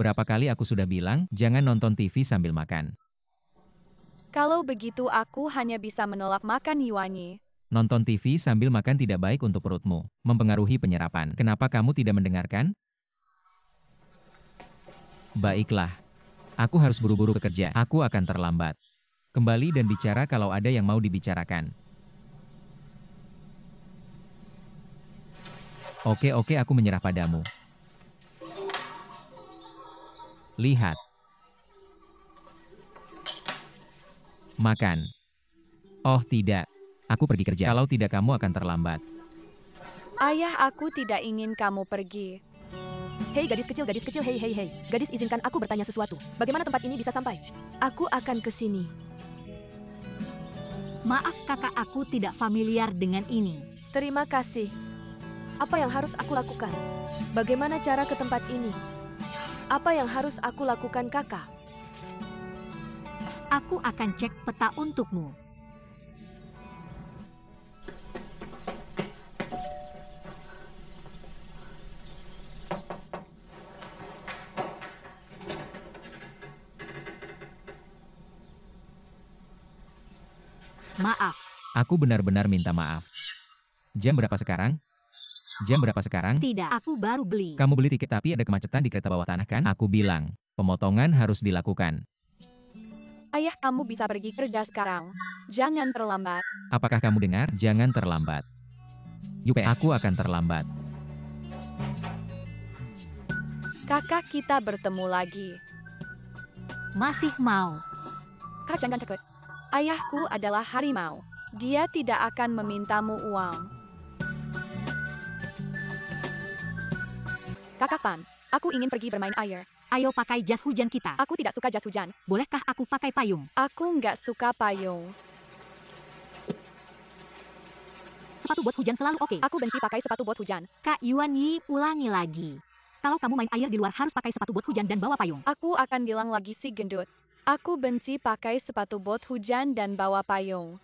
Berapa kali aku sudah bilang, jangan nonton TV sambil makan. Kalau begitu aku hanya bisa menolak makan Yuanyi. Nonton TV sambil makan tidak baik untuk perutmu, mempengaruhi penyerapan. Kenapa kamu tidak mendengarkan? Baiklah. Aku harus buru-buru bekerja. Aku akan terlambat. Kembali dan bicara kalau ada yang mau dibicarakan. Oke, aku menyerah padamu. Lihat. Makan. Oh tidak. Aku pergi kerja. Kalau tidak kamu akan terlambat. Ayah, aku tidak ingin kamu pergi. Hei gadis kecil, hei. Gadis, izinkan aku bertanya sesuatu. Bagaimana tempat ini bisa sampai? Aku akan ke sini. Maaf kakak, aku tidak familiar dengan ini. Terima kasih. Apa yang harus aku lakukan? Bagaimana cara ke tempat ini? Apa yang harus aku lakukan, kakak? Aku akan cek peta untukmu. Maaf. Aku benar-benar minta maaf. Jam berapa sekarang? Jam berapa sekarang? Tidak, aku baru beli. Kamu beli tiket tapi ada kemacetan di kereta bawah tanah kan? Aku bilang, pemotongan harus dilakukan. Ayah, kamu bisa pergi kerja sekarang. Jangan terlambat. Apakah kamu dengar? Jangan terlambat. Yupe, aku akan terlambat. Kakak, kita bertemu lagi. Masih mau. Kak, jangan takut. Ayahku adalah harimau. Dia tidak akan memintamu uang. Kakak Pan, aku ingin pergi bermain air. Ayo pakai jas hujan kita. Aku tidak suka jas hujan. Bolehkah aku pakai payung? Aku nggak suka payung. Sepatu bot hujan selalu oke. Aku benci pakai sepatu bot hujan. Kak Yuanyi, ulangi lagi. Kalau kamu main air di luar harus pakai sepatu bot hujan dan bawa payung. Aku akan bilang lagi si gendut. Aku benci pakai sepatu bot hujan dan bawa payung.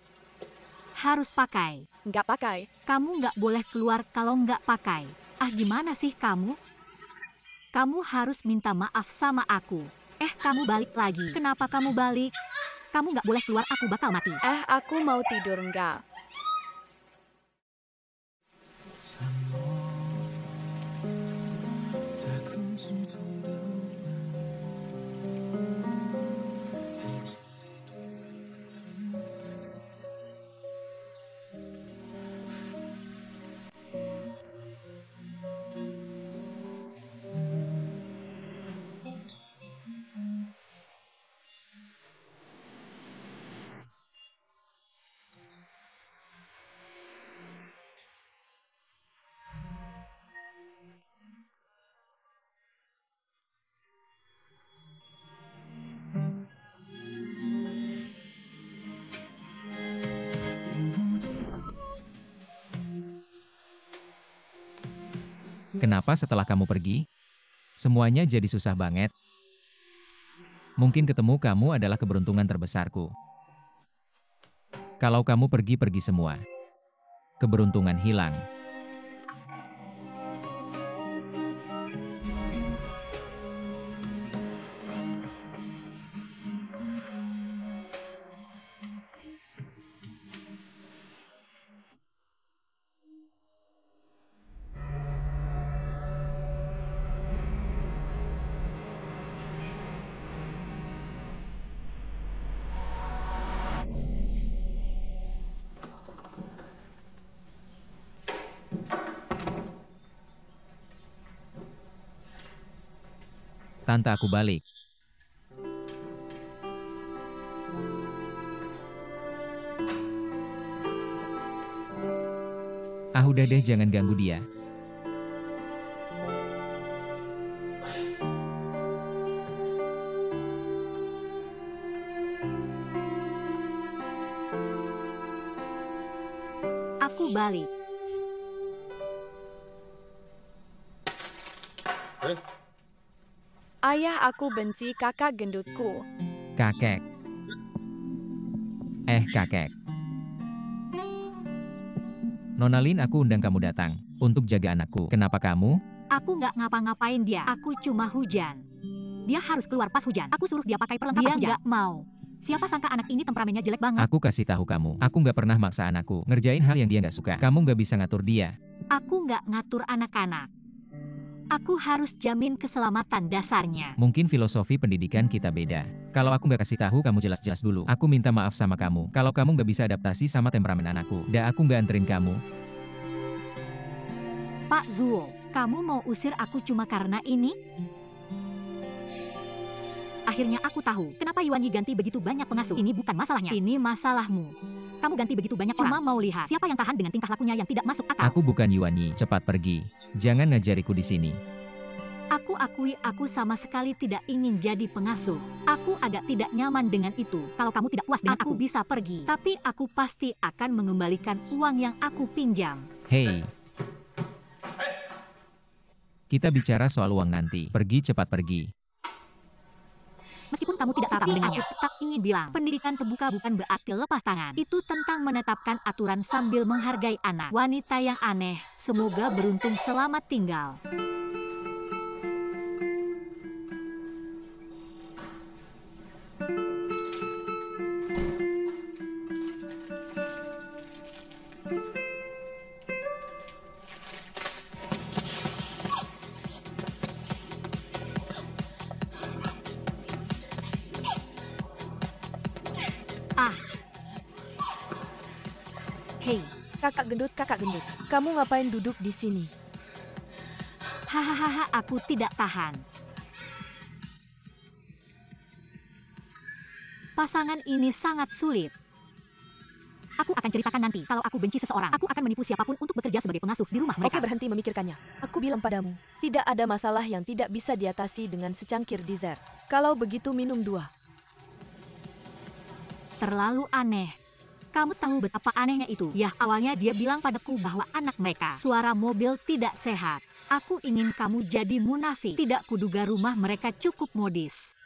Harus pakai. Nggak pakai. Kamu nggak boleh keluar kalau nggak pakai. Ah, gimana sih kamu? Kamu harus minta maaf sama aku. Kamu balik lagi. Kenapa kamu balik? Kamu nggak boleh keluar, aku bakal mati. Aku mau tidur nggak? Kenapa setelah kamu pergi, semuanya jadi susah banget? Mungkin ketemu kamu adalah keberuntungan terbesarku. Kalau kamu pergi semua, keberuntungan hilang. Tante, aku balik. Udah deh, jangan ganggu dia. Aku balik. Ayah, aku benci kakak gendutku. Kakek. Kakek. Nonalin, aku undang kamu datang untuk jaga anakku. Kenapa kamu? Aku nggak ngapa-ngapain dia. Aku cuma hujan. Dia harus keluar pas hujan. Aku suruh dia pakai perlengkapan hujan. Dia nggak mau. Siapa sangka anak ini temperamennya jelek banget. Aku kasih tahu kamu, aku nggak pernah maksa anakku ngerjain hal yang dia nggak suka. Kamu nggak bisa ngatur dia. Aku nggak ngatur anak-anak. Aku harus jamin keselamatan dasarnya. Mungkin filosofi pendidikan kita beda. Kalau aku nggak kasih tahu kamu jelas-jelas dulu. Aku minta maaf sama kamu. Kalau kamu nggak bisa adaptasi sama temperamen anakku. Aku nggak anterin kamu. Pak Zuo, kamu mau usir aku cuma karena ini? Akhirnya aku tahu kenapa Yuan Yi ganti begitu banyak pengasuh. Ini bukan masalahnya, ini masalahmu. Kamu ganti begitu banyak orang. Cuma mau lihat siapa yang tahan dengan tingkah lakunya yang tidak masuk akal. Aku bukan Yuan Yi, cepat pergi. Jangan ngajariku di sini. Aku akui aku sama sekali tidak ingin jadi pengasuh. Aku agak tidak nyaman dengan itu. Kalau kamu tidak puas dengan aku bisa pergi. Tapi aku pasti akan mengembalikan uang yang aku pinjam. Hei. Kita bicara soal uang nanti. Pergi cepat pergi. Meskipun kamu tidak sepakat dengannya, aku tetap ingin bilang, pendidikan terbuka bukan berarti lepas tangan. Itu tentang menetapkan aturan sambil menghargai anak. Wanita yang aneh, semoga beruntung selamat tinggal. Hei, Kakak gendut, kamu ngapain duduk di sini? hahaha, aku tidak tahan. Pasangan ini sangat sulit. Aku akan ceritakan nanti, kalau aku benci seseorang, aku akan menipu siapapun untuk bekerja sebagai pengasuh di rumah mereka. Oke, berhenti memikirkannya. Aku bilang padamu, tidak ada masalah yang tidak bisa diatasi dengan secangkir dessert. Kalau begitu minum 2. Terlalu aneh. Kamu tahu betapa anehnya itu? Ya, awalnya dia bilang padaku bahwa anak mereka suara mobil tidak sehat. Aku ingin kamu jadi munafik. Tidak kuduga rumah mereka cukup modis.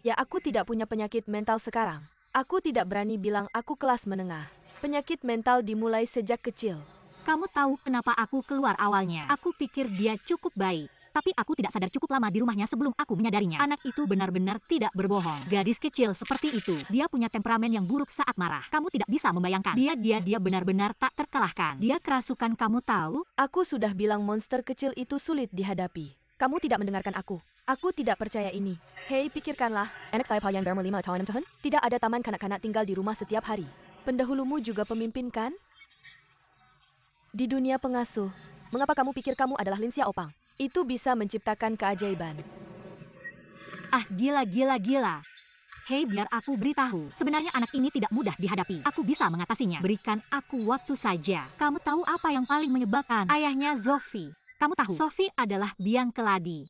Ya, aku tidak punya penyakit mental sekarang. Aku tidak berani bilang aku kelas menengah. Penyakit mental dimulai sejak kecil. Kamu tahu kenapa aku keluar awalnya? Aku pikir dia cukup baik. Tapi aku tidak sadar cukup lama di rumahnya sebelum aku menyadarinya. Anak itu benar-benar tidak berbohong. Gadis kecil seperti itu. Dia punya temperamen yang buruk saat marah. Kamu tidak bisa membayangkan. Dia benar-benar tak terkalahkan. Dia kerasukan, kamu tahu? Aku sudah bilang monster kecil itu sulit dihadapi. Kamu tidak mendengarkan aku. Aku tidak percaya ini. Hei, pikirkanlah. Anak saya yang berlima tahun tahun. Tidak ada taman kanak-kanak tinggal di rumah setiap hari. Pendahulumu juga pemimpin, kan? Di dunia pengasuh, mengapa kamu pikir kamu adalah Lin Xiaopang? Itu bisa menciptakan keajaiban. Ah, gila. Hei, biar aku beritahu. Sebenarnya anak ini tidak mudah dihadapi. Aku bisa mengatasinya. Berikan aku waktu saja. Kamu tahu apa yang paling menyebalkan? Ayahnya Sophie. Kamu tahu, Sophie adalah biang keladi.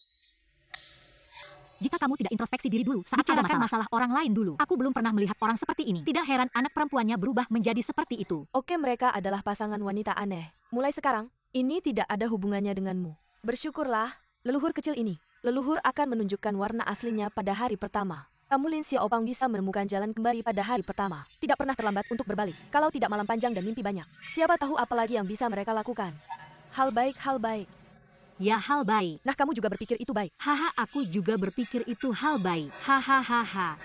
Jika kamu tidak introspeksi diri dulu saat ada masalah orang lain dulu. Aku belum pernah melihat orang seperti ini. Tidak heran anak perempuannya berubah menjadi seperti itu. Oke, mereka adalah pasangan wanita aneh. Mulai sekarang, ini tidak ada hubungannya denganmu. Bersyukurlah, leluhur kecil ini. Leluhur akan menunjukkan warna aslinya pada hari pertama. Kamu Lin Xiaopang bisa menemukan jalan kembali pada hari pertama. Tidak pernah terlambat untuk berbalik. Kalau tidak malam panjang dan mimpi banyak. Siapa tahu apa lagi yang bisa mereka lakukan. Hal baik. Ya, hal baik. Nah, kamu juga berpikir itu baik. Haha, aku juga berpikir itu hal baik. Hahaha.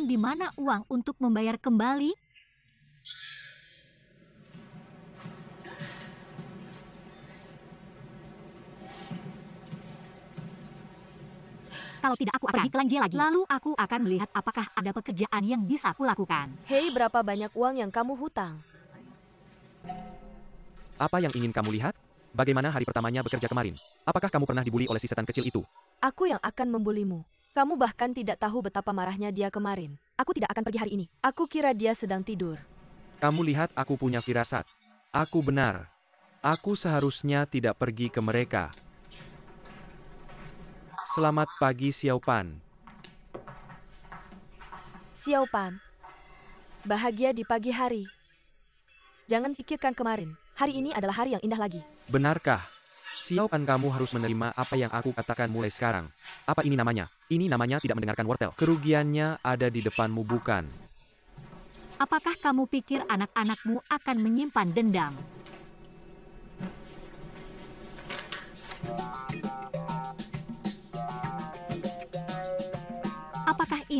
Di mana uang untuk membayar kembali? Kalau tidak, aku akan pergi ke Langjie lagi. Lalu aku akan melihat apakah ada pekerjaan yang bisa kulakukan. Hei, berapa banyak uang yang kamu hutang? Apa yang ingin kamu lihat? Bagaimana hari pertamanya bekerja kemarin? Apakah kamu pernah dibully oleh si setan kecil itu? Aku yang akan membulimu. Kamu bahkan tidak tahu betapa marahnya dia kemarin. Aku tidak akan pergi hari ini. Aku kira dia sedang tidur. Kamu lihat aku punya firasat. Aku benar. Aku seharusnya tidak pergi ke mereka. Selamat pagi, Xiaopan. Xiaopan. Bahagia di pagi hari. Jangan pikirkan kemarin. Hari ini adalah hari yang indah lagi. Benarkah? Xiaopan, kamu harus menerima apa yang aku katakan mulai sekarang. Apa ini namanya? Ini namanya tidak mendengarkan wortel. Kerugiannya ada di depanmu, bukan? Apakah kamu pikir anak-anakmu akan menyimpan dendam?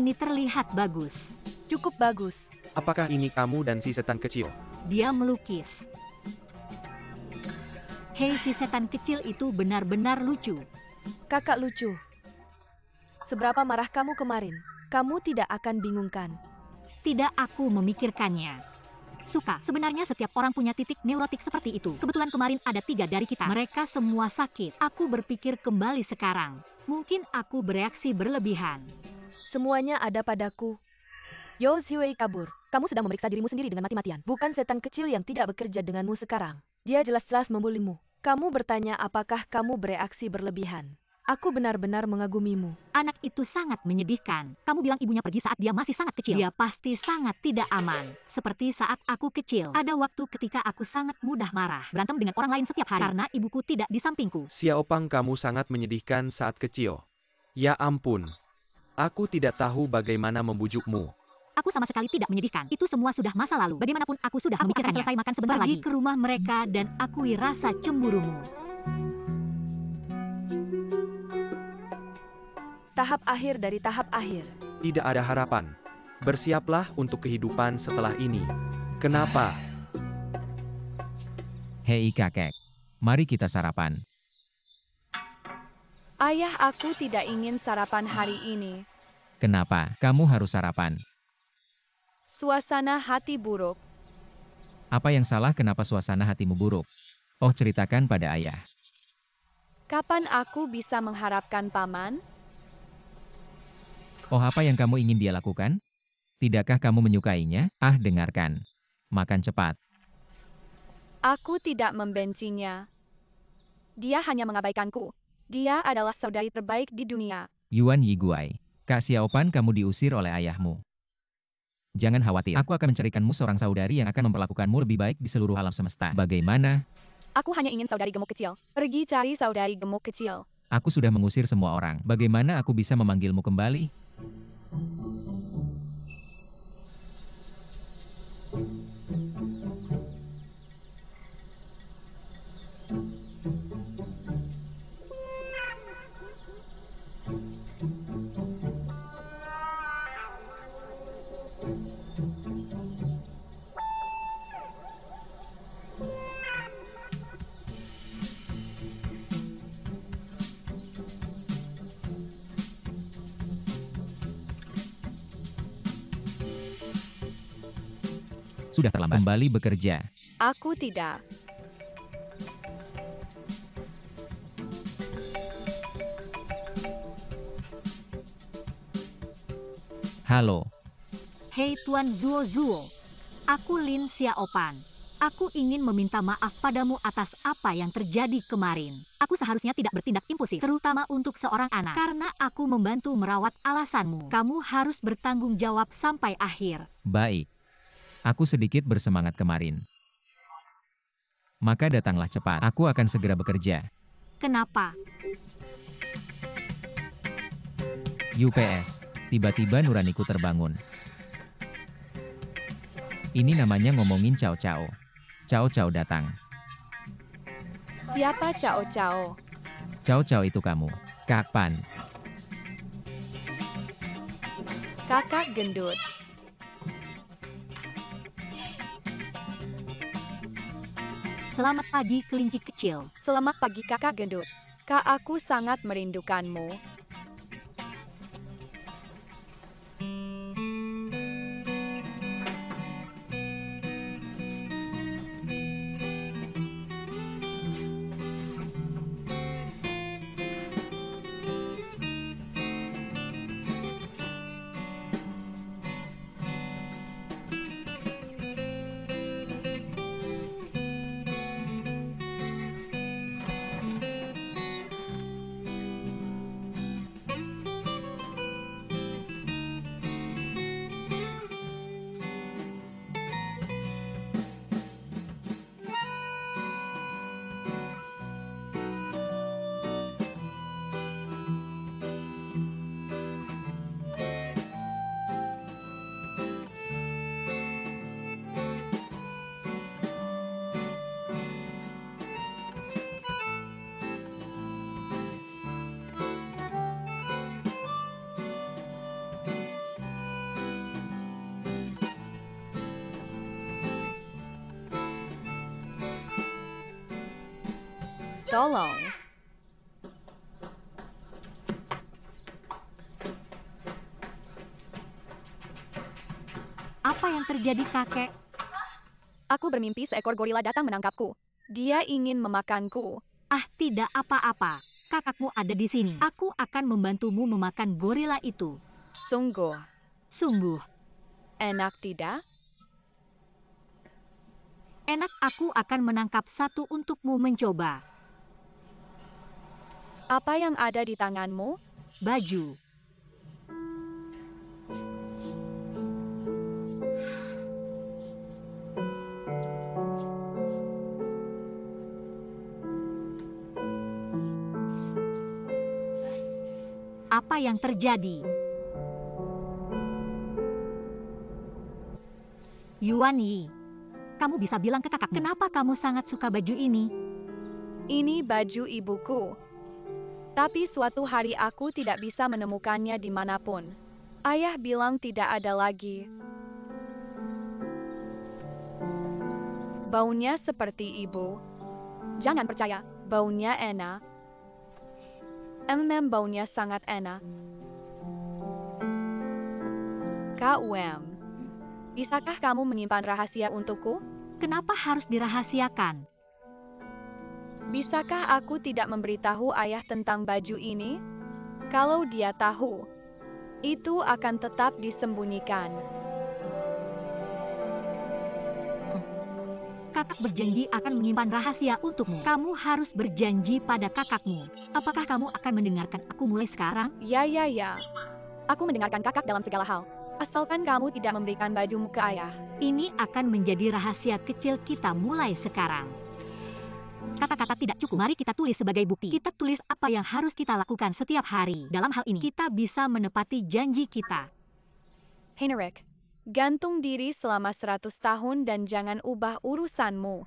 ini terlihat bagus. Cukup bagus. Apakah ini kamu dan si setan kecil? Dia melukis. Hei, si setan kecil itu benar-benar lucu. Kakak lucu. Seberapa marah kamu kemarin? Kamu tidak akan bingungkan. Tidak, aku memikirkannya. Suka, sebenarnya setiap orang punya titik neurotik seperti itu. Kebetulan kemarin ada 3 dari kita. Mereka semua sakit. Aku berpikir kembali sekarang. Mungkin aku bereaksi berlebihan. Semuanya ada padaku. Yo Xiwei kabur. Kamu sedang memeriksa dirimu sendiri dengan mati-matian. Bukan setan kecil yang tidak bekerja denganmu sekarang. Dia jelas-jelas membulimu. Kamu bertanya apakah kamu bereaksi berlebihan. Aku benar-benar mengagumimu. Anak itu sangat menyedihkan. Kamu bilang ibunya pergi saat dia masih sangat kecil. Dia pasti sangat tidak aman. Seperti saat aku kecil. Ada waktu ketika aku sangat mudah marah. Berantem dengan orang lain setiap hari. Karena ibuku tidak di sampingku. Xiaopang, kamu sangat menyedihkan saat kecil. Ya ampun. Aku tidak tahu bagaimana membujukmu. Aku sama sekali tidak menyedihkan. Itu semua sudah masa lalu. Bagaimanapun aku sudah memikirkannya. Selesai makan sebentar lagi. Pergi ke rumah mereka dan akui rasa cemburumu. Tahap akhir dari tahap akhir. Tidak ada harapan. Bersiaplah untuk kehidupan setelah ini. Kenapa? Hei kakek, mari kita sarapan. Ayah, aku tidak ingin sarapan hari ini. Kenapa kamu harus sarapan? Suasana hati buruk. Apa yang salah, kenapa suasana hatimu buruk? Oh, ceritakan pada ayah. Kapan aku bisa mengharapkan paman? Oh, apa yang kamu ingin dia lakukan? Tidakkah kamu menyukainya? Ah, dengarkan. Makan cepat. Aku tidak membencinya. Dia hanya mengabaikanku. Dia adalah saudari terbaik di dunia. Yuan Yiguai, Kak Xiaopan, kamu diusir oleh ayahmu. Jangan khawatir, aku akan mencarikanmu seorang saudari yang akan memperlakukanmu lebih baik di seluruh alam semesta. Bagaimana? Aku hanya ingin saudari gemuk kecil. Pergi cari saudari gemuk kecil. Aku sudah mengusir semua orang. Bagaimana aku bisa memanggilmu kembali? Sudah terlambat. Kembali bekerja. Aku tidak. Halo. Hei Tuan Zuo Zuo. Aku Lin Xiaopan. Aku ingin meminta maaf padamu atas apa yang terjadi kemarin. Aku seharusnya tidak bertindak impulsif, terutama untuk seorang anak. Karena aku membantu merawat alasanmu. Kamu harus bertanggung jawab sampai akhir. Baik. Aku sedikit bersemangat kemarin. Maka datanglah cepat. Aku akan segera bekerja. Kenapa? UPS. Tiba-tiba nuraniku terbangun. Ini namanya ngomongin Cao Cao. Cao Cao datang. Siapa Cao Cao? Cao Cao itu kamu. Kapan? Kakak gendut. Selamat pagi kelinci kecil. Selamat pagi kakak gendut. Kak, aku sangat merindukanmu. Tolong. Apa yang terjadi, kakek? Aku bermimpi seekor gorila datang menangkapku. Dia ingin memakanku. Ah, tidak apa-apa. Kakakmu ada di sini. Aku akan membantumu memakan gorila itu. Sungguh. Sungguh. Enak tidak? Enak, aku akan menangkap satu untukmu mencoba. Apa yang ada di tanganmu? Baju. Apa yang terjadi? Yuan Yi, kamu bisa bilang ke kakak, kenapa kamu sangat suka baju ini? Ini baju ibuku. Tapi suatu hari aku tidak bisa menemukannya dimanapun. Ayah bilang tidak ada lagi. Baunya seperti ibu. Jangan percaya, baunya enak. Baunya sangat enak. Kak Wem, bisakah kamu menyimpan rahasia untukku? Kenapa harus dirahasiakan? Bisakah aku tidak memberitahu ayah tentang baju ini? Kalau dia tahu, itu akan tetap disembunyikan. Kakak berjanji akan menyimpan rahasia untukmu. Kamu harus berjanji pada kakakmu. Apakah kamu akan mendengarkan aku mulai sekarang? Ya. Aku mendengarkan kakak dalam segala hal. Asalkan kamu tidak memberikan bajumu ke ayah. Ini akan menjadi rahasia kecil kita mulai sekarang. Kata-kata tidak cukup. Mari kita tulis sebagai bukti. Kita tulis apa yang harus kita lakukan setiap hari. Dalam hal ini, kita bisa menepati janji kita. Heinrich, gantung diri selama 100 tahun dan jangan ubah urusanmu.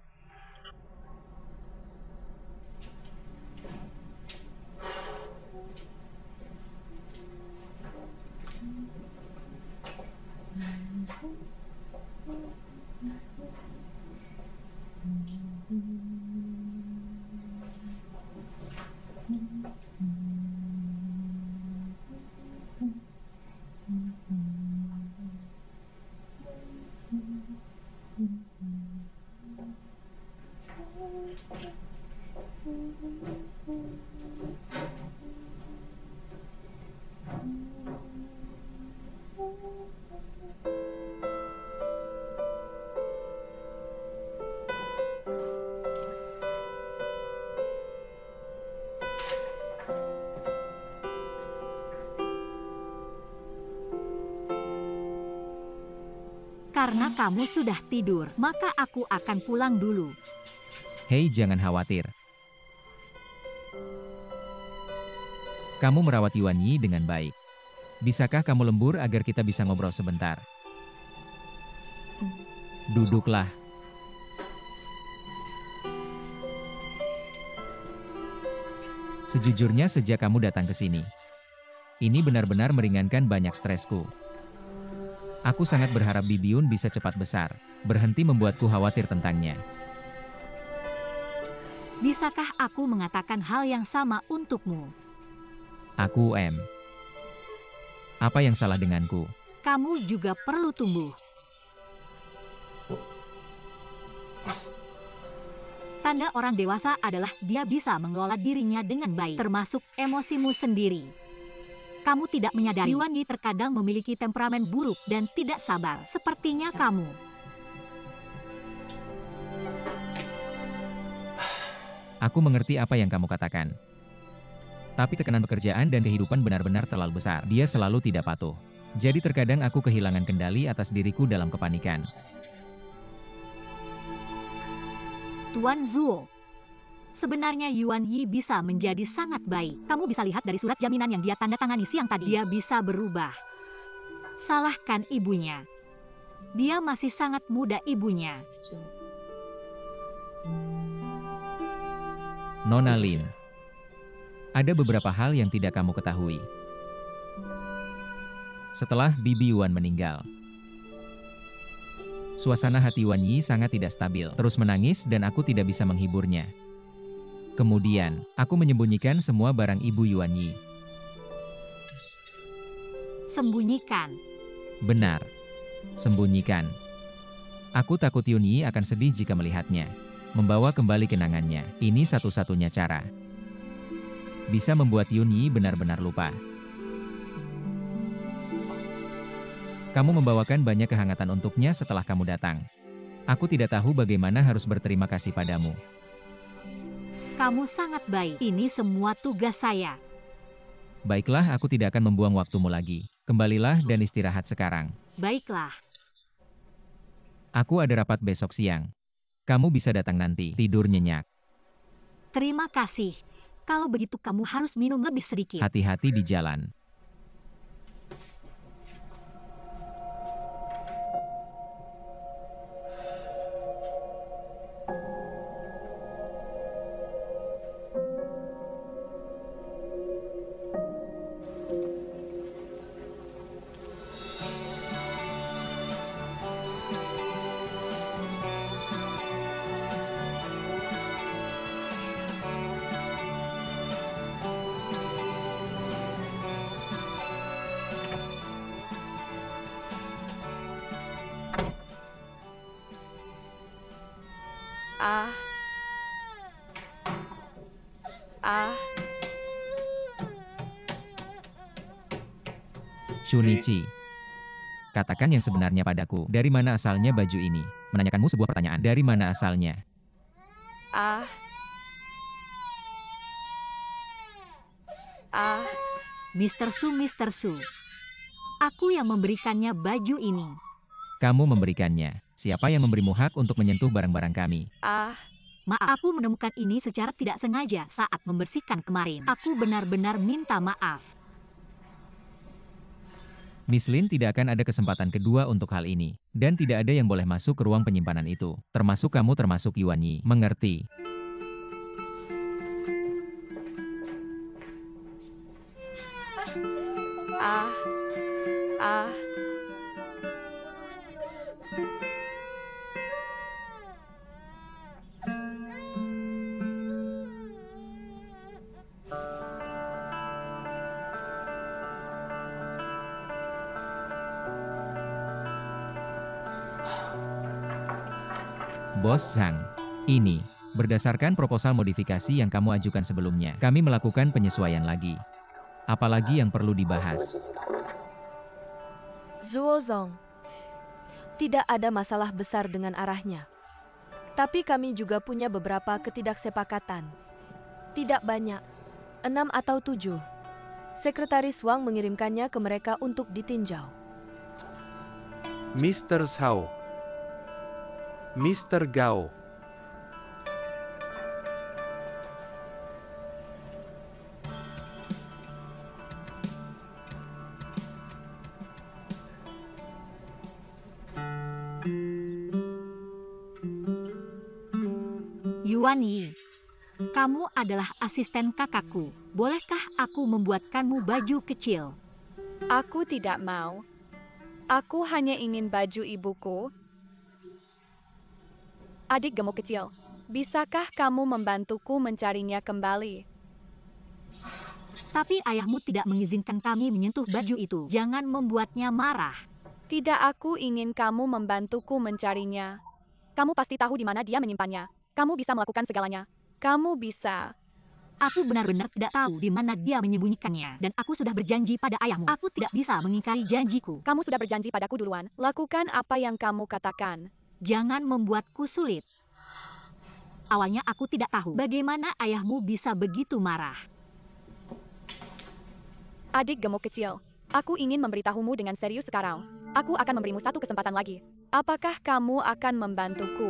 Karena kamu sudah tidur, maka aku akan pulang dulu. Hei, jangan khawatir. Kamu merawat Yuan Yi dengan baik. Bisakah kamu lembur agar kita bisa ngobrol sebentar? Duduklah. Sejujurnya sejak kamu datang ke sini, ini benar-benar meringankan banyak stresku. Aku sangat berharap Bibiun bisa cepat besar, berhenti membuatku khawatir tentangnya. Bisakah aku mengatakan hal yang sama untukmu? Aku Apa yang salah denganku? Kamu juga perlu tumbuh. Tanda orang dewasa adalah dia bisa mengelola dirinya dengan baik, termasuk emosimu sendiri. Kamu tidak menyadari, Yuan Yi terkadang memiliki temperamen buruk dan tidak sabar, sepertinya kamu. Aku mengerti apa yang kamu katakan. Tapi tekanan pekerjaan dan kehidupan benar-benar terlalu besar. Dia selalu tidak patuh. Jadi terkadang aku kehilangan kendali atas diriku dalam kepanikan. Tuan Zuo, sebenarnya Yuan Yi bisa menjadi sangat baik. Kamu bisa lihat dari surat jaminan yang dia tanda tangani siang tadi. Dia bisa berubah. Salahkan ibunya. Dia masih sangat muda ibunya. Nona Lin, ada beberapa hal yang tidak kamu ketahui. Setelah Bibi Yuan meninggal, suasana hati Yuan Yi sangat tidak stabil, terus menangis dan aku tidak bisa menghiburnya. Kemudian, aku menyembunyikan semua barang Ibu Yuan Yi. Sembunyikan. Benar. Sembunyikan. Aku takut Yun Yi akan sedih jika melihatnya. Membawa kembali kenangannya. Ini satu-satunya cara. Bisa membuat Yun Yi benar-benar lupa. Kamu membawakan banyak kehangatan untuknya setelah kamu datang. Aku tidak tahu bagaimana harus berterima kasih padamu. Kamu sangat baik. Ini semua tugas saya. Baiklah, aku tidak akan membuang waktumu lagi. Kembalilah dan istirahat sekarang. Baiklah. Aku ada rapat besok siang. Kamu bisa datang nanti. Tidur nyenyak. Terima kasih. Kalau begitu kamu harus minum lebih sedikit. Hati-hati di jalan. Ah. Ah. Shunichi. Katakan yang sebenarnya padaku. Dari mana asalnya baju ini? Menanyakanmu sebuah pertanyaan. Dari mana asalnya? Ah. Ah. Mr. Su. Aku yang memberikannya baju ini. Kamu memberikannya. Siapa yang memberimu hak untuk menyentuh barang-barang kami? Ah. Maaf, aku menemukan ini secara tidak sengaja saat membersihkan kemarin. Aku benar-benar minta maaf. Miss Lin tidak akan ada kesempatan kedua untuk hal ini. Dan tidak ada yang boleh masuk ke ruang penyimpanan itu. Termasuk kamu, termasuk Yuan Yi. Mengerti? Ah. Ah. Bos Zhang. Ini, berdasarkan proposal modifikasi yang kamu ajukan sebelumnya, kami melakukan penyesuaian lagi. Apalagi yang perlu dibahas? Zuozong. Tidak ada masalah besar dengan arahnya. Tapi kami juga punya beberapa ketidaksepakatan. Tidak banyak, 6 atau 7. Sekretaris Wang mengirimkannya ke mereka untuk ditinjau. Mr. Zhao. Mr. Gao. Yuan Yi, kamu adalah asisten kakakku. Bolehkah aku membuatkanmu baju kecil? Aku tidak mau. Aku hanya ingin baju ibuku. Adik gemuk kecil, bisakah kamu membantuku mencarinya kembali? Tapi ayahmu tidak mengizinkan kami menyentuh baju itu. Jangan membuatnya marah. Tidak, aku ingin kamu membantuku mencarinya. Kamu pasti tahu di mana dia menyimpannya. Kamu bisa melakukan segalanya. Kamu bisa. Aku benar-benar tidak tahu di mana dia menyembunyikannya. Dan aku sudah berjanji pada ayahmu. Aku tidak bisa mengingkari janjiku. Kamu sudah berjanji padaku duluan. Lakukan apa yang kamu katakan. Jangan membuatku sulit. Awalnya aku tidak tahu bagaimana ayahmu bisa begitu marah. Adik gemuk kecil, aku ingin memberitahumu dengan serius sekarang. Aku akan memberimu satu kesempatan lagi. Apakah kamu akan membantuku?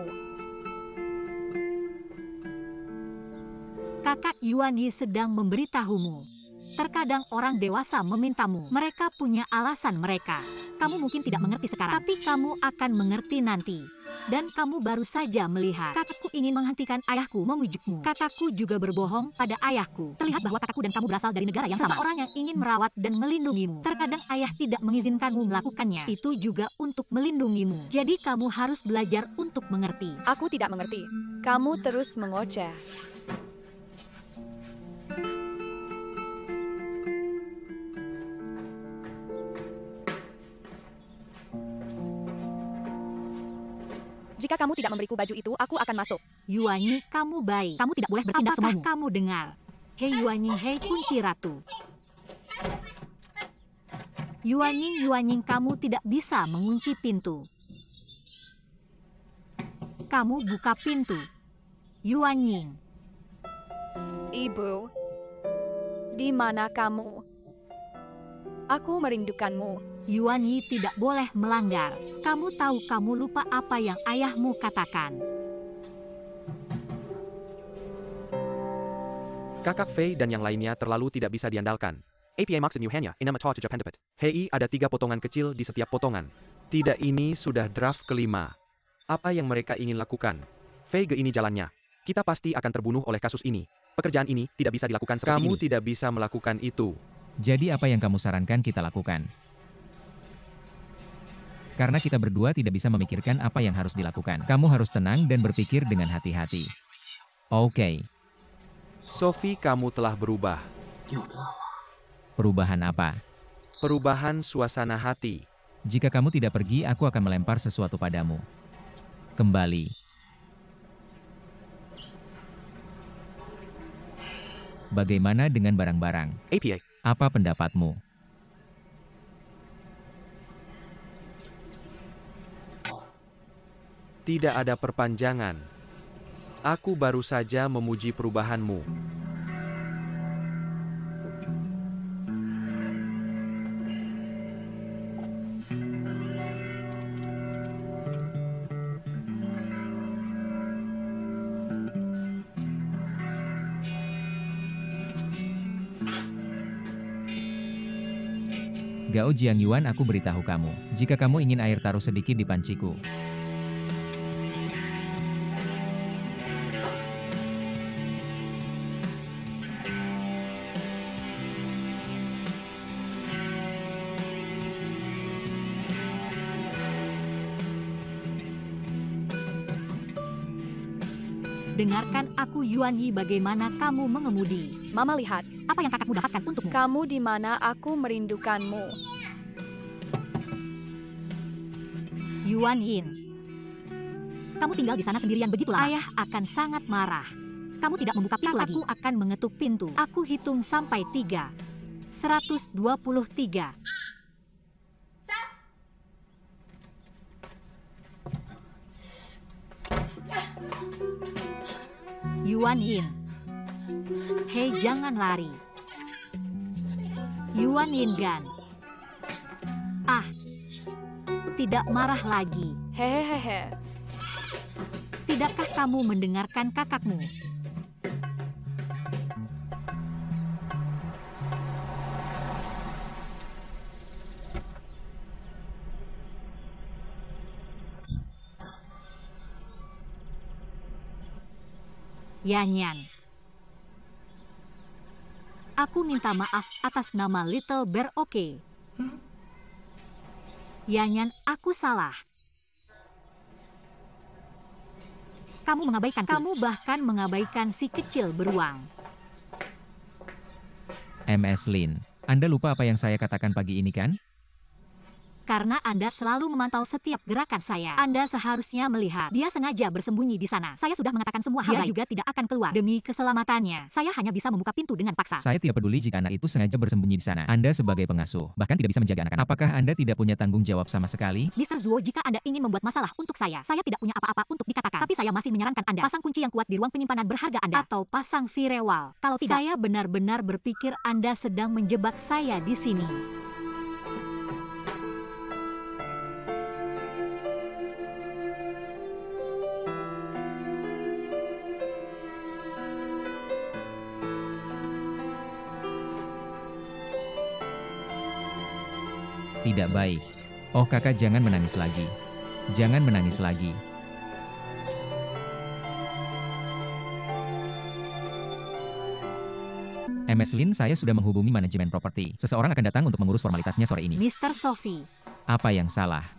Kakak Yuan Yi sedang memberitahumu. Terkadang orang dewasa memintamu. Mereka punya alasan mereka. Kamu mungkin tidak mengerti sekarang, tapi kamu akan mengerti nanti. Dan kamu baru saja melihat. Kakakku ingin menghentikan ayahku memujukmu. Kakakku juga berbohong pada ayahku. Terlihat bahwa kakakku dan kamu berasal dari negara yang sama. Seseorang yang ingin merawat dan melindungimu. Terkadang ayah tidak mengizinkanmu melakukannya. Itu juga untuk melindungimu. Jadi kamu harus belajar untuk mengerti. Aku tidak mengerti. Kamu terus mengoceh. Jika kamu tidak memberiku baju itu, aku akan masuk. Yuanyi, kamu baik. Kamu tidak boleh bertindak Apakah semamu. Kamu dengar? Hei Yuanyi, hei kunci ratu. Yuanyi, kamu tidak bisa mengunci pintu. Kamu buka pintu. Yuanyi. Ibu, di mana kamu? Aku merindukanmu. Yuanyi tidak boleh melanggar. Kamu tahu kamu lupa apa yang ayahmu katakan. Kakak Fei dan yang lainnya terlalu tidak bisa diandalkan. APA maksud New Hanya, Inama Toa Japan dapat. Hei, ada 3 potongan kecil di setiap potongan. Tidak, ini sudah draft kelima. Apa yang mereka ingin lakukan? Fei Ge, ini jalannya. Kita pasti akan terbunuh oleh kasus ini. Pekerjaan ini tidak bisa dilakukan seperti ini. Kamu tidak bisa melakukan itu. Jadi apa yang kamu sarankan kita lakukan? Karena kita berdua tidak bisa memikirkan apa yang harus dilakukan. Kamu harus tenang dan berpikir dengan hati-hati. Oke. Sophie, kamu telah berubah. Perubahan apa? Perubahan suasana hati. Jika kamu tidak pergi, aku akan melempar sesuatu padamu. Kembali. Bagaimana dengan barang-barang? APA. Apa pendapatmu? Tidak ada perpanjangan. Aku baru saja memuji perubahanmu. Gao Jiangyuan, aku beritahu kamu. Jika kamu ingin air, taruh sedikit di panciku. Dengarkan aku Yuanyi, bagaimana kamu mengemudi. Mama lihat, Apa yang kakakmu dapatkan untukmu? kamu di mana, aku merindukanmu. Yuan Yin. Kamu tinggal di sana sendirian begitu lama. Ayah akan sangat marah. Kamu tidak membuka pintu lagi. Aku akan mengetuk pintu. Aku hitung sampai 3. 123. Yuan Yin. Hei, jangan lari. Yuan Yin Gan. Ah. Tidak marah lagi. Hehehe. Tidakkah kamu mendengarkan kakakmu? Yanyan. Aku minta maaf atas nama Little Bear, oke? Yanyan, aku salah. Kamu mengabaikan, kamu bahkan mengabaikan si kecil beruang. MS Lin, Anda lupa apa yang saya katakan pagi ini kan? Karena Anda selalu memantau setiap gerakan saya. Anda seharusnya melihat. Dia sengaja bersembunyi di sana. Saya sudah mengatakan semua hal baik. Dia juga tidak akan keluar. Demi keselamatannya, saya hanya bisa membuka pintu dengan paksa. Saya tidak peduli jika anak itu sengaja bersembunyi di sana. Anda sebagai pengasuh, bahkan tidak bisa menjaga anak-anak. Apakah Anda tidak punya tanggung jawab sama sekali? Mr. Zuo, jika Anda ingin membuat masalah untuk saya tidak punya apa-apa untuk dikatakan. Tapi saya masih menyarankan Anda pasang kunci yang kuat di ruang penyimpanan berharga Anda. Atau pasang firewall. Kalau tidak, saya benar-benar berpikir Anda sedang menjebak saya di sini. Tidak baik. Oh kakak, jangan menangis lagi. Jangan menangis lagi. MS Lin, saya sudah menghubungi manajemen properti. Seseorang akan datang untuk mengurus formalitasnya sore ini. Mr. Sophie. Apa yang salah?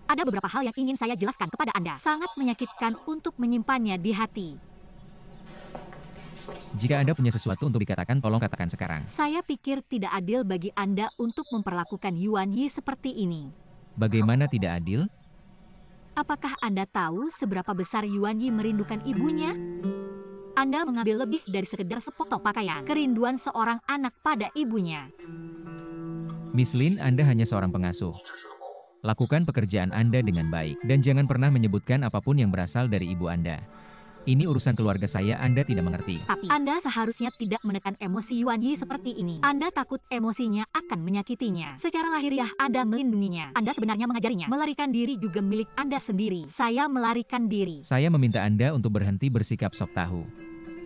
Ada beberapa hal yang ingin saya jelaskan kepada Anda. Sangat menyakitkan untuk menyimpannya di hati. Jika Anda punya sesuatu untuk dikatakan, tolong katakan sekarang. Saya pikir tidak adil bagi Anda untuk memperlakukan Yuan Yi seperti ini. Bagaimana tidak adil? Apakah Anda tahu seberapa besar Yuan Yi merindukan ibunya? Anda mengambil lebih dari sekedar sepotong pakaian. Kerinduan seorang anak pada ibunya. Miss Lin, Anda hanya seorang pengasuh. Lakukan pekerjaan Anda dengan baik, dan jangan pernah menyebutkan apapun yang berasal dari ibu Anda. Ini urusan keluarga saya, Anda tidak mengerti. Tapi Anda seharusnya tidak menekan emosi Yuan Yi seperti ini. Anda takut emosinya akan menyakitinya. Secara lahiriah Anda melindunginya. Anda sebenarnya mengajarinya. Melarikan diri juga milik Anda sendiri. Saya melarikan diri. Saya meminta Anda untuk berhenti bersikap sok tahu.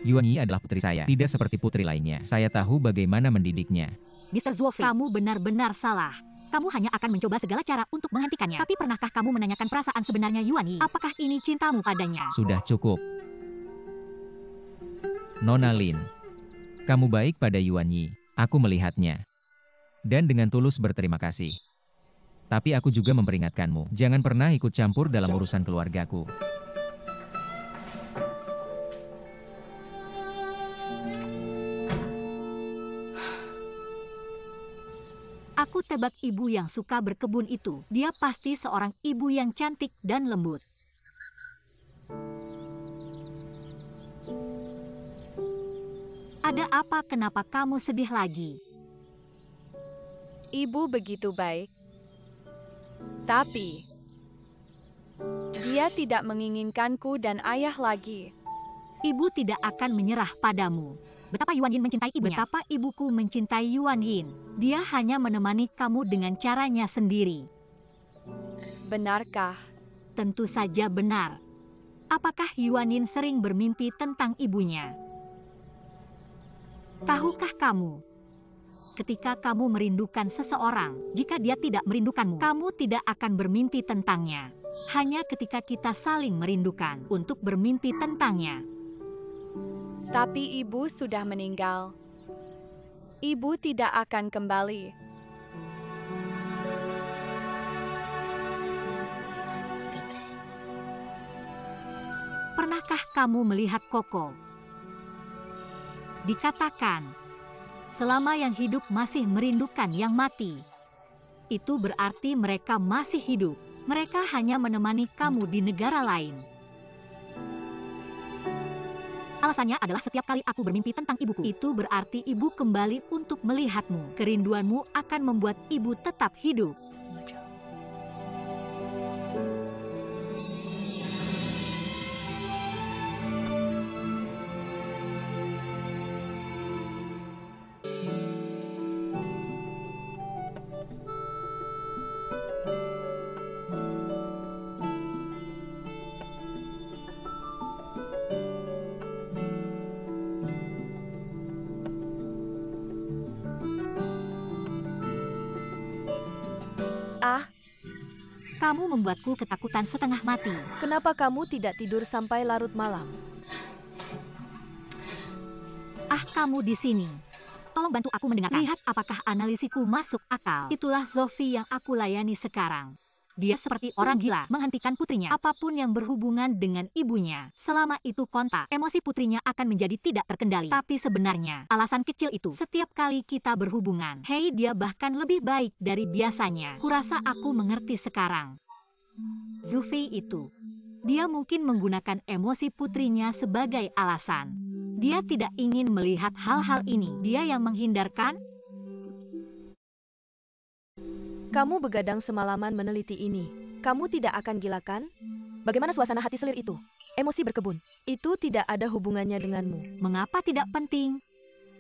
Yuan Yi adalah putri saya, tidak seperti putri lainnya. Saya tahu bagaimana mendidiknya. Mr. Zhuo Fei, kamu benar-benar salah. Kamu hanya akan mencoba segala cara untuk menghentikannya. Tapi pernahkah kamu menanyakan perasaan sebenarnya Yuan Yi? Apakah ini cintamu padanya? Sudah cukup. Nona Lin, kamu baik pada Yuan Yi. Aku melihatnya. Dan dengan tulus berterima kasih. Tapi aku juga memperingatkanmu, jangan pernah ikut campur dalam urusan keluargaku. Aku tebak ibu yang suka berkebun itu. Dia pasti seorang ibu yang cantik dan lembut. Ada apa? Kenapa kamu sedih lagi? Ibu begitu baik. Tapi dia tidak menginginkanku dan ayah lagi. Ibu tidak akan menyerah padamu. Betapa Yuan Yin mencintai ibunya. Betapa ibuku mencintai Yuan Yin. Dia hanya menemani kamu dengan caranya sendiri. Benarkah? Tentu saja benar. Apakah Yuan Yin sering bermimpi tentang ibunya? Tahukah kamu? Ketika kamu merindukan seseorang, jika dia tidak merindukanmu, kamu tidak akan bermimpi tentangnya. Hanya ketika kita saling merindukan untuk bermimpi tentangnya. Tapi ibu sudah meninggal. Ibu tidak akan kembali. Pernahkah kamu melihat Koko? Dikatakan, selama yang hidup masih merindukan yang mati. Itu berarti mereka masih hidup. Mereka hanya menemani kamu di negara lain. Alasannya adalah setiap kali aku bermimpi tentang ibuku, itu berarti ibu kembali untuk melihatmu. Kerinduanmu akan membuat ibu tetap hidup. Ah, Kamu membuatku ketakutan setengah mati. kenapa kamu tidak tidur sampai larut malam? Ah, kamu di sini. Tolong bantu aku mendengarkan. Lihat apakah analisiku masuk akal. Itulah Zofi yang aku layani sekarang. Dia seperti orang gila, menghentikan putrinya. Apapun yang berhubungan dengan ibunya. Selama itu kontak, emosi putrinya akan menjadi tidak terkendali. Tapi sebenarnya, alasan kecil itu, setiap kali kita berhubungan, hei dia bahkan lebih baik dari biasanya. Kurasa aku mengerti sekarang. Zofi itu. Dia mungkin menggunakan emosi putrinya sebagai alasan. Dia tidak ingin melihat hal-hal ini. Dia yang menghindarkan. Kamu begadang semalaman meneliti ini. Kamu tidak akan gila kan? Bagaimana suasana hati selir itu? Emosi berkebun. Itu tidak ada hubungannya denganmu. Mengapa tidak penting?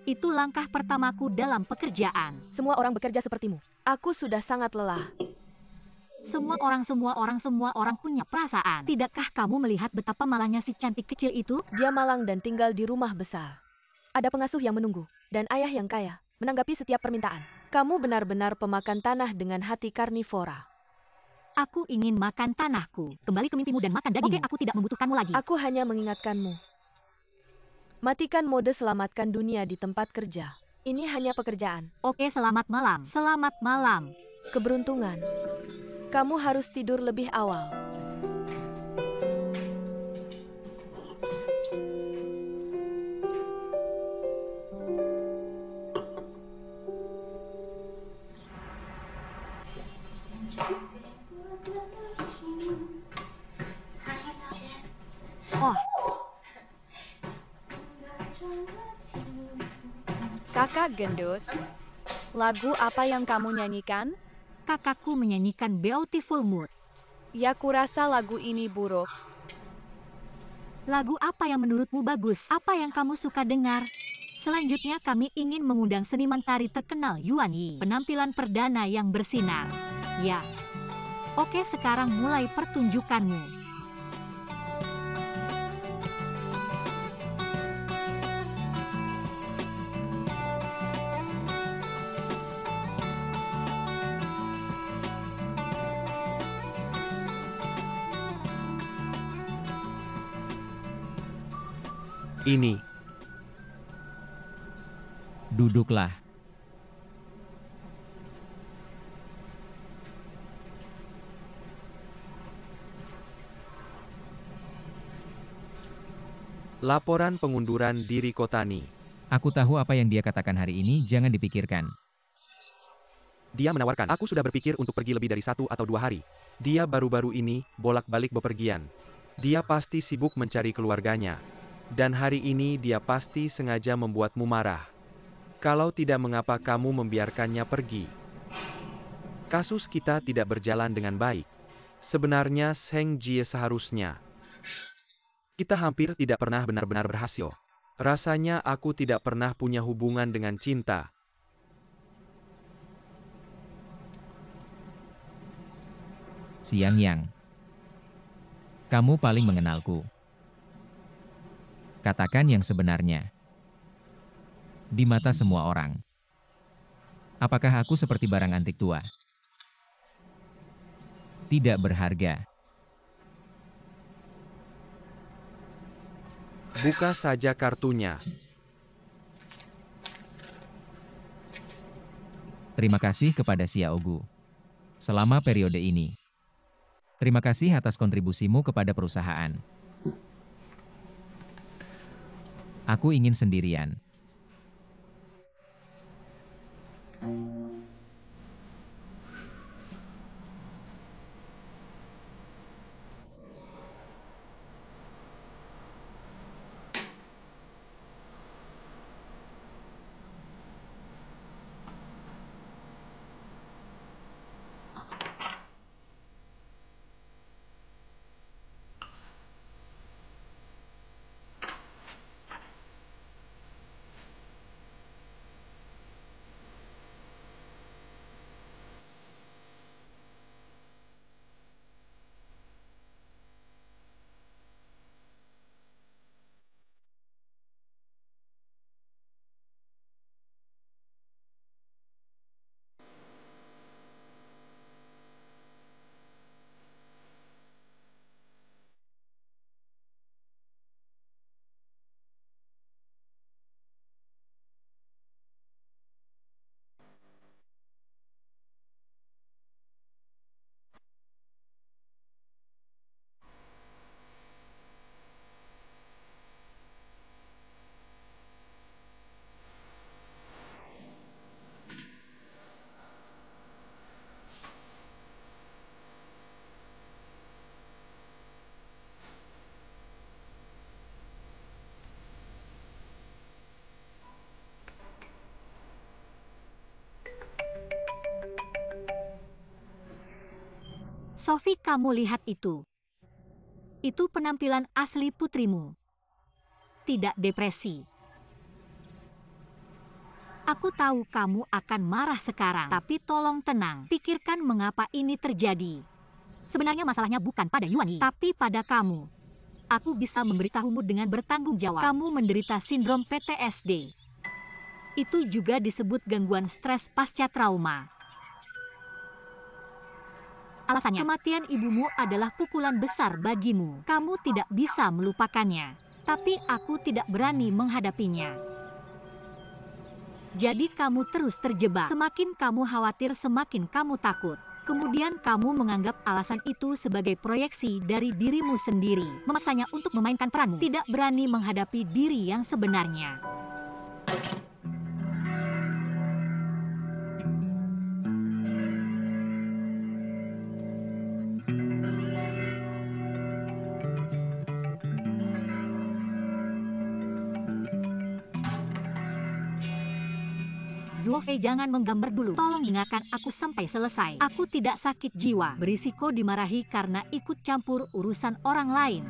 Itu langkah pertamaku dalam pekerjaan. Semua orang bekerja sepertimu. Aku sudah sangat lelah. Semua orang punya perasaan. Tidakkah kamu melihat betapa malangnya si cantik kecil itu? Dia malang dan tinggal di rumah besar. Ada pengasuh yang menunggu, dan ayah yang kaya, menanggapi setiap permintaan. Kamu benar-benar pemakan tanah dengan hati karnivora. Aku ingin makan tanahku. Kembali ke mimpimu dan makan dagingmu. Oke, aku tidak membutuhkanmu lagi. Aku hanya mengingatkanmu. Matikan mode selamatkan dunia di tempat kerja. Ini hanya pekerjaan. Oke, selamat malam. Selamat malam. Keberuntungan. Kamu harus tidur lebih awal. gendut. Lagu apa yang kamu nyanyikan? Kakakku menyanyikan Beautiful Mood. Ya, kurasa lagu ini buruk. Lagu apa yang menurutmu bagus? Apa yang kamu suka dengar? Selanjutnya kami ingin mengundang seniman tari terkenal Yuan Yi. Penampilan perdana yang bersinar. Ya. Oke, sekarang mulai pertunjukanmu. Ini. Duduklah. Laporan pengunduran diri Kotani. Aku tahu apa yang dia katakan hari ini, jangan dipikirkan. Dia menawarkan, aku sudah berpikir untuk pergi lebih dari 1 atau 2 hari. Dia baru-baru ini bolak-balik bepergian. Dia pasti sibuk mencari keluarganya. Dan hari ini dia pasti sengaja membuatmu marah. Kalau tidak, mengapa kamu membiarkannya pergi? Kasus kita tidak berjalan dengan baik. Sebenarnya Seng Jie seharusnya. Kita hampir tidak pernah benar-benar berhasil. Rasanya aku tidak pernah punya hubungan dengan cinta. Siang Yang. Kamu paling mengenalku. Katakan yang sebenarnya. Di mata semua orang. Apakah aku seperti barang antik tua? Tidak berharga. Buka saja kartunya. Terima kasih kepada Xiaogu. Selama periode ini. Terima kasih atas kontribusimu kepada perusahaan. Aku ingin sendirian. Sophie, kamu lihat itu. Itu penampilan asli putrimu. Tidak depresi. Aku tahu kamu akan marah sekarang, tapi tolong tenang. Pikirkan mengapa ini terjadi. Sebenarnya masalahnya bukan pada Yuan Yi, tapi pada kamu. Aku bisa memberitahumu dengan bertanggung jawab. Kamu menderita sindrom PTSD. Itu juga disebut gangguan stres pasca trauma. Alasannya, kematian ibumu adalah pukulan besar bagimu. Kamu tidak bisa melupakannya. Tapi aku tidak berani menghadapinya. Jadi kamu terus terjebak. Semakin kamu khawatir, semakin kamu takut. Kemudian kamu menganggap alasan itu sebagai proyeksi dari dirimu sendiri. Memaksanya untuk memainkan peranmu. Tidak berani menghadapi diri yang sebenarnya. Zuofei, jangan menggambar dulu. Tolong dengarkan aku sampai selesai. Aku tidak sakit jiwa. Berisiko dimarahi karena ikut campur urusan orang lain.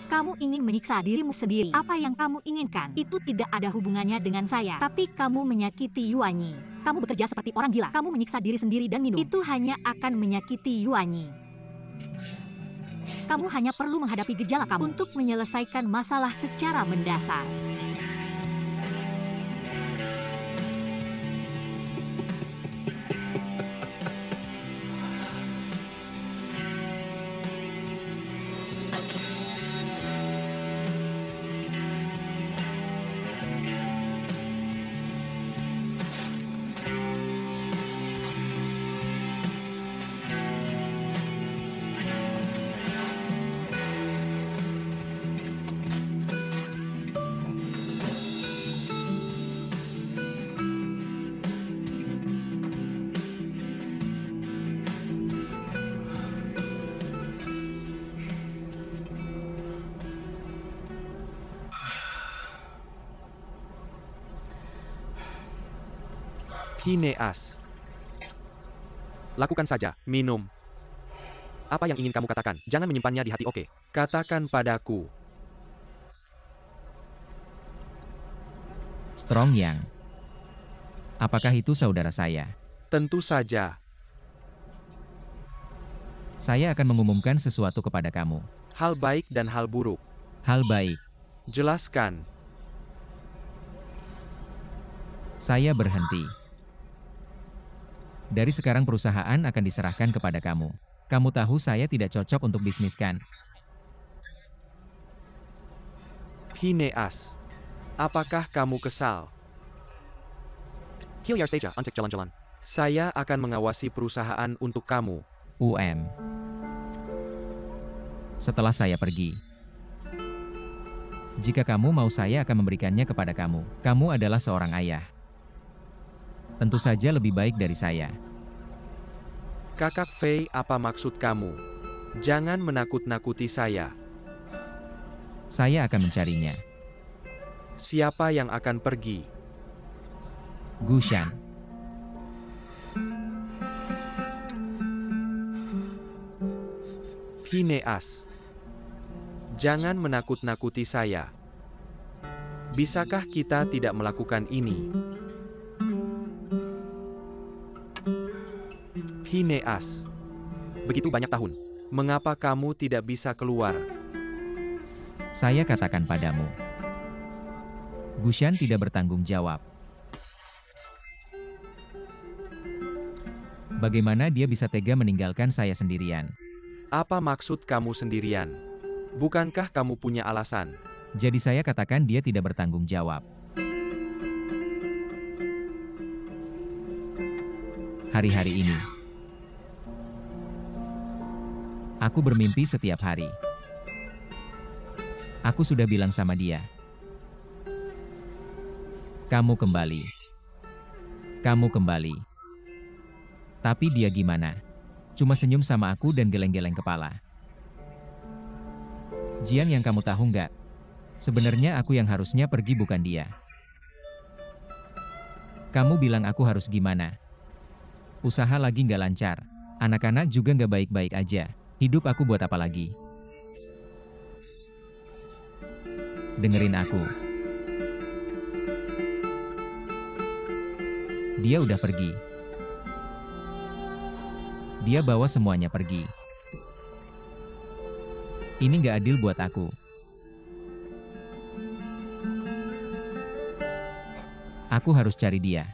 Kamu ingin menyiksa dirimu sendiri. Apa yang kamu inginkan itu tidak ada hubungannya dengan saya. Tapi kamu menyakiti Yuanyi. Kamu bekerja seperti orang gila. Kamu menyiksa diri sendiri dan minum. Itu hanya akan menyakiti Yuanyi. Kamu hanya perlu menghadapi gejala kamu untuk menyelesaikan masalah secara mendasar. Phineas. Lakukan saja, minum. Apa yang ingin kamu katakan? Jangan menyimpannya di hati, oke? Katakan padaku. Strong Yang. Apakah itu saudara saya? Tentu saja. Saya akan mengumumkan sesuatu kepada kamu. Hal baik dan hal buruk. Hal baik. Jelaskan. Saya berhenti. Dari sekarang perusahaan akan diserahkan kepada kamu. Kamu tahu saya tidak cocok untuk bisnis kan? Phineas. Apakah kamu kesal? Hilyar saja untuk jalan-jalan. Saya akan mengawasi perusahaan untuk kamu. Setelah saya pergi. Jika kamu mau, saya akan memberikannya kepada kamu. Kamu adalah seorang ayah. Tentu saja lebih baik dari saya. Kakak Fei, apa maksud kamu? Jangan menakut-nakuti saya. Saya akan mencarinya. Siapa yang akan pergi? Gushan. Phineas. Jangan menakut-nakuti saya. Bisakah kita tidak melakukan ini? Phineas. Begitu banyak tahun. Mengapa kamu tidak bisa keluar? Saya katakan padamu. Gushan tidak bertanggung jawab. Bagaimana dia bisa tega meninggalkan saya sendirian? Apa maksud kamu sendirian? Bukankah kamu punya alasan? Jadi saya katakan dia tidak bertanggung jawab. Hari-hari ini, aku bermimpi setiap hari. Aku sudah bilang sama dia. Kamu kembali. Kamu kembali. Tapi dia gimana? Cuma senyum sama aku dan geleng-geleng kepala. Jian, yang kamu tahu nggak? Sebenarnya aku yang harusnya pergi, bukan dia. Kamu bilang aku harus gimana? Usaha lagi nggak lancar. Anak-anak juga nggak baik-baik aja. Hidup aku buat apa lagi? Dengerin aku. Dia udah pergi. Dia bawa semuanya pergi. Ini nggak adil buat aku. Aku harus cari dia.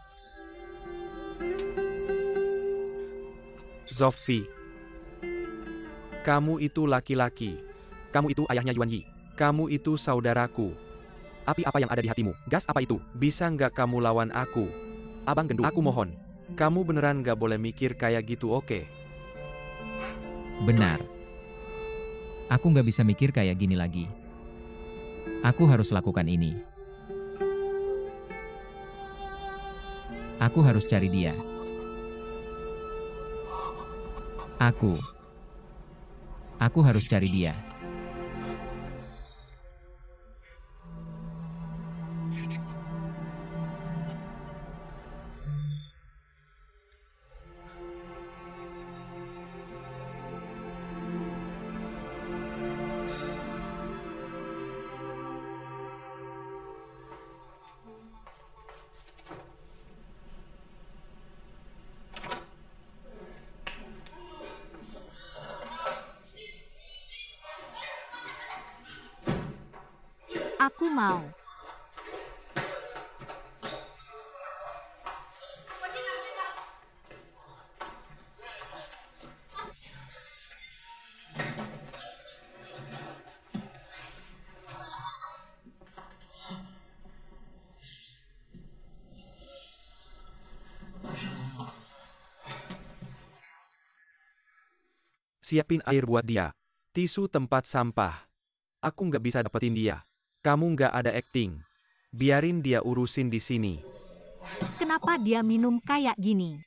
Zofi. Kamu itu laki-laki. Kamu itu ayahnya Yuanyi. Kamu itu saudaraku. Api apa yang ada di hatimu? Gas apa itu? Bisa nggak kamu lawan aku? Abang gendut, aku mohon. Kamu beneran nggak boleh mikir kayak gitu, oke? Benar. Aku nggak bisa mikir kayak gini lagi. Aku harus lakukan ini. Aku harus cari dia. Aku harus cari dia. mau. Siapin air buat dia. Tisu tempat sampah. Aku nggak bisa dapetin dia. Kamu nggak ada acting. Biarin dia urusin di sini. Kenapa dia minum kayak gini?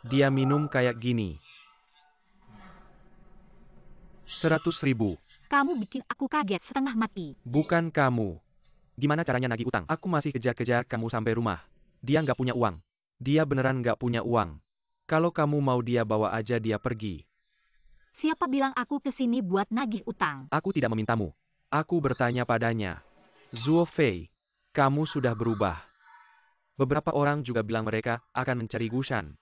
Dia minum kayak gini. 100.000. Kamu bikin aku kaget setengah mati. Bukan kamu. Gimana caranya nagih utang? Aku masih kejar-kejar kamu sampai rumah. Dia nggak punya uang. Dia beneran nggak punya uang. Kalau kamu mau dia bawa aja dia pergi. Siapa bilang aku kesini buat nagih utang? Aku tidak memintamu. Aku bertanya padanya. Zuo Fei, kamu sudah berubah. Beberapa orang juga bilang mereka akan mencari Gushan.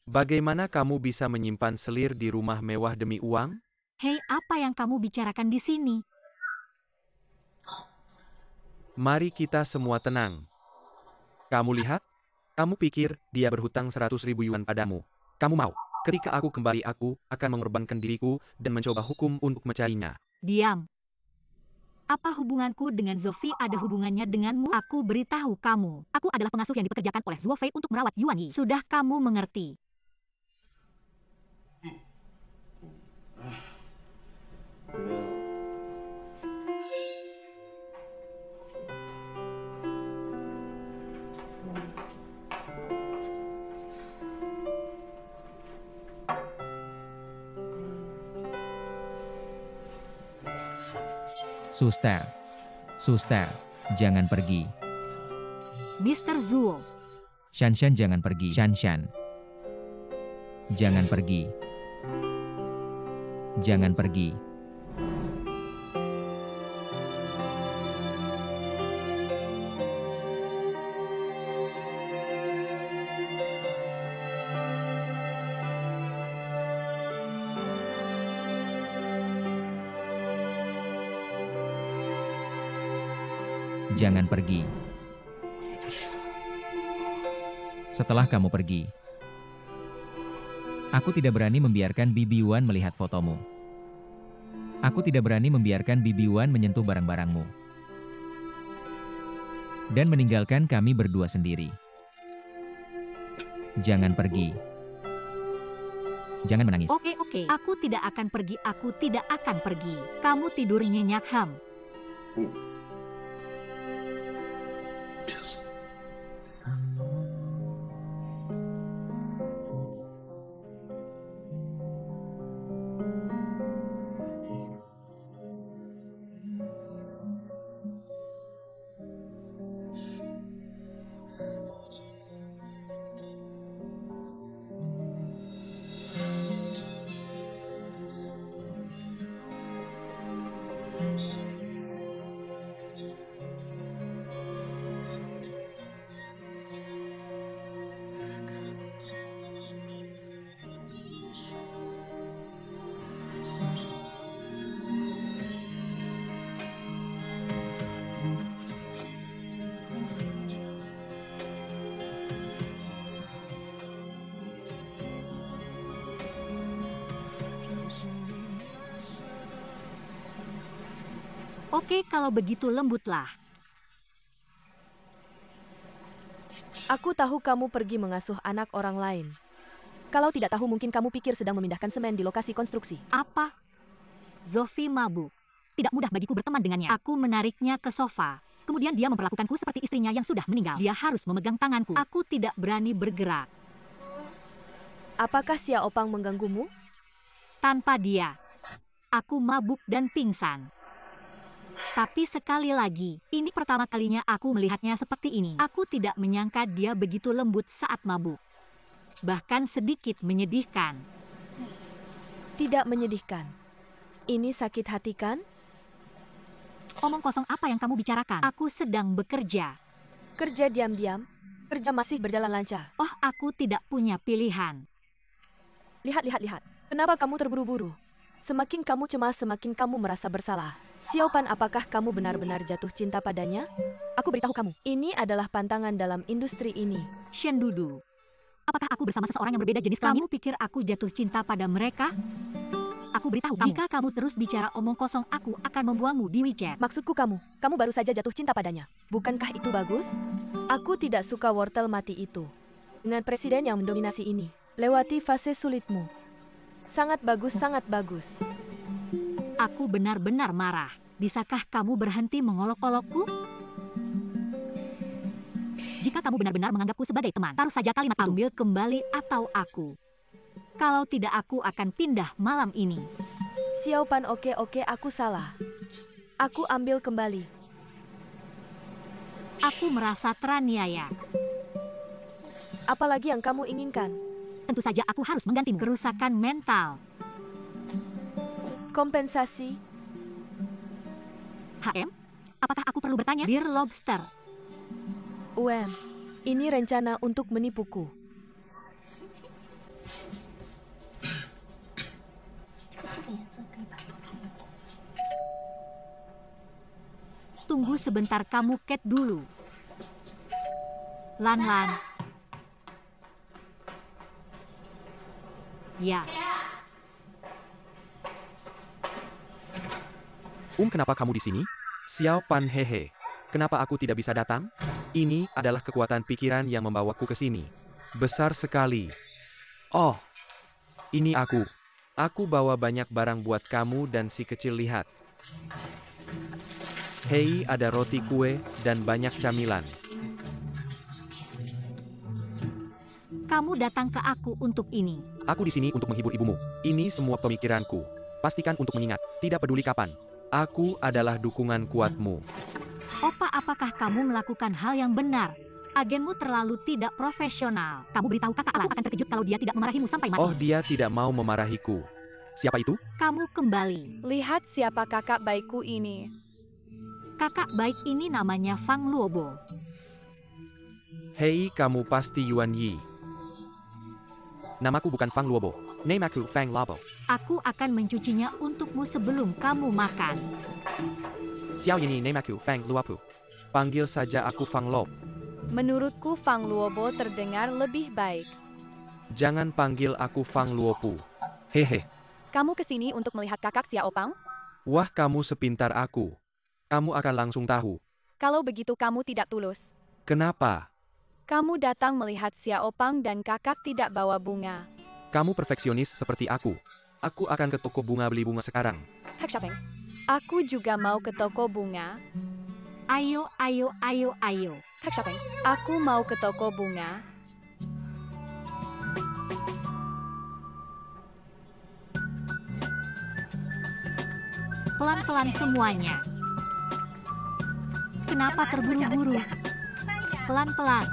Bagaimana kamu bisa menyimpan selir di rumah mewah demi uang? Hei, apa yang kamu bicarakan di sini? Mari kita semua tenang. Kamu lihat? Kamu pikir dia berhutang 100.000 yuan padamu. Kamu mau? Ketika aku kembali aku akan mengorbankan diriku dan mencoba hukum untuk mencarinya. Diam. Apa hubunganku dengan Zofi ada hubungannya denganmu? Aku beritahu kamu. Aku adalah pengasuh yang dipekerjakan oleh Zuo Fei untuk merawat Yuan Yi. Sudah kamu mengerti? Suster, jangan pergi. Mr. Zuo. Shanshan jangan pergi. Shanshan. Jangan pergi. Jangan pergi. Jangan pergi. Setelah kamu pergi, aku tidak berani membiarkan Bibi Wan melihat fotomu. Aku tidak berani membiarkan Bibi Wan menyentuh barang-barangmu. Dan meninggalkan kami berdua sendiri. Jangan pergi. Jangan menangis. Oke. Aku tidak akan pergi. Aku tidak akan pergi. Kamu tidur nyenyak. Oke, kalau begitu lembutlah. Aku tahu kamu pergi mengasuh anak orang lain. Kalau tidak tahu mungkin kamu pikir sedang memindahkan semen di lokasi konstruksi. Apa? Zofi mabuk. Tidak mudah bagiku berteman dengannya. Aku menariknya ke sofa. Kemudian dia memperlakukanku seperti istrinya yang sudah meninggal. Dia harus memegang tanganku. Aku tidak berani bergerak. Apakah Xia Opang mengganggumu? Tanpa dia, aku mabuk dan pingsan. Tapi sekali lagi, ini pertama kalinya aku melihatnya seperti ini. Aku tidak menyangka dia begitu lembut saat mabuk. Bahkan sedikit menyedihkan. Tidak menyedihkan. Ini sakit hati kan? Omong kosong apa yang kamu bicarakan? Aku sedang bekerja. Kerja diam-diam, kerja masih berjalan lancar. Oh, aku tidak punya pilihan. Lihat. Kenapa kamu terburu-buru? Semakin kamu cemas, semakin kamu merasa bersalah. Xiaopan, apakah kamu benar-benar jatuh cinta padanya? Aku beritahu kamu, ini adalah pantangan dalam industri ini. Shen Dudu. Apakah aku bersama seseorang yang berbeda jenis kelamin? Kamu pikir aku jatuh cinta pada mereka? Aku beritahu kamu, jika kamu terus bicara omong kosong, aku akan membuangmu di WeChat. Maksudku kamu baru saja jatuh cinta padanya. Bukankah itu bagus? Aku tidak suka wortel mati itu. Dengan presiden yang mendominasi ini, lewati fase sulitmu. Sangat bagus, sangat bagus. Aku benar-benar marah. Bisakah kamu berhenti mengolok-olokku? Jika kamu benar-benar menganggapku sebagai teman, taruh saja kalimat itu. Ambil kembali atau aku. Kalau tidak, aku akan pindah malam ini. Xiaopan, oke, aku salah. Aku ambil kembali. Aku merasa teraniaya. Apalagi yang kamu inginkan? Tentu saja aku harus menggantimu. Kerusakan mental. Kompensasi. HM? Apakah aku perlu bertanya? Bir Lobster. Ini rencana untuk menipuku. Tunggu sebentar, kamu Cat dulu. Lan. Ya. Kenapa kamu di sini? Xiaopan, hehe. Kenapa aku tidak bisa datang? Ini adalah kekuatan pikiran yang membawaku ke sini. Besar sekali. Oh, ini aku. Aku bawa banyak barang buat kamu dan si kecil, lihat. Hei, ada roti kue dan banyak camilan. Kamu datang ke aku untuk ini. Aku di sini untuk menghibur ibumu. Ini semua pemikiranku. Pastikan untuk mengingat, tidak peduli kapan. Aku adalah dukungan kuatmu. Opa, apakah kamu melakukan hal yang benar? Agenmu terlalu tidak profesional. Kamu beritahu kakak Alan, akan terkejut kalau dia tidak memarahimu sampai mati. Oh, dia tidak mau memarahiku. Siapa itu? Kamu kembali. Lihat siapa kakak baikku ini. Kakak baik ini namanya Fang Luobo. Hei, kamu pasti Yuan Yi. Namaku bukan Fang Luobo. Namaku Fang Labo. Aku akan mencucinya untukmu sebelum kamu makan. Xiao Yini, namaku Fang Luopu. Panggil saja aku Fang Lob. Menurutku Fang Luobo terdengar lebih baik. Jangan panggil aku Fang Luopu. Hehe. Kamu kesini untuk melihat kakak Xiaopang? Wah, kamu sepintar aku. Kamu akan langsung tahu. Kalau begitu kamu tidak tulus. Kenapa? Kamu datang melihat Xiaopang dan kakak tidak bawa bunga. Kamu perfeksionis seperti aku. Aku akan ke toko bunga beli bunga sekarang. Hek shopping. Aku juga mau ke toko bunga. Ayo. Hek shopping. Aku mau ke toko bunga. Pelan-pelan semuanya. Kenapa terburu-buru? Pelan-pelan.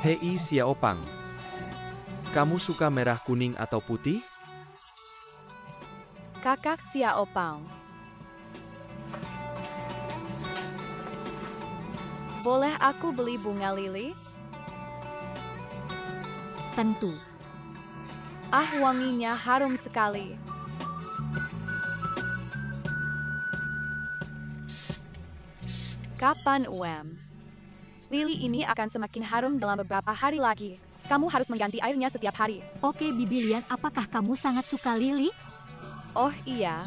Hei Xiaopang. Kamu suka merah, kuning, atau putih? Kakak Xiaopang. Boleh aku beli bunga lili? Tentu. Ah, wanginya harum sekali. Kapan lili ini akan semakin harum dalam beberapa hari lagi. Kamu harus mengganti airnya setiap hari. Oke, Bibi Lian, apakah kamu sangat suka lili? Oh iya.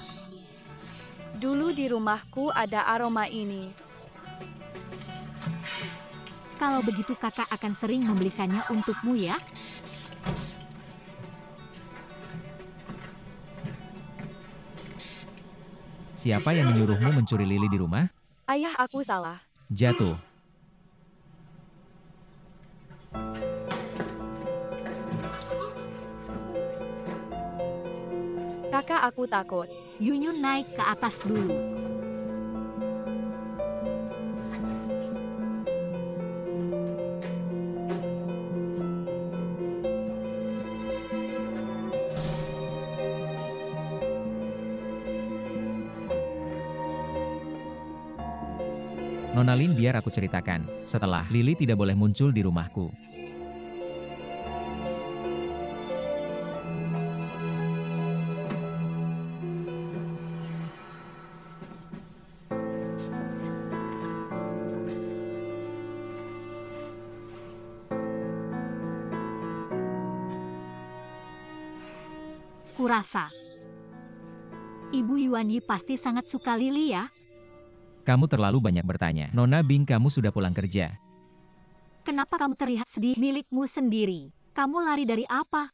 Dulu di rumahku ada aroma ini. Kalau begitu kakak akan sering membelikannya untukmu ya. Siapa yang menyuruhmu mencuri lili di rumah? Ayah, aku salah. Jatuh. Kakak, aku takut. Yunyun naik ke atas dulu. Nona Lin, biar aku ceritakan. Setelah, Lily tidak boleh muncul di rumahku. Kurasa. Ibu Yuan Yi pasti sangat suka Lily ya. Kamu terlalu banyak bertanya. Nona Bing, kamu sudah pulang kerja. Kenapa kamu terlihat sedih milikmu sendiri? Kamu lari dari apa?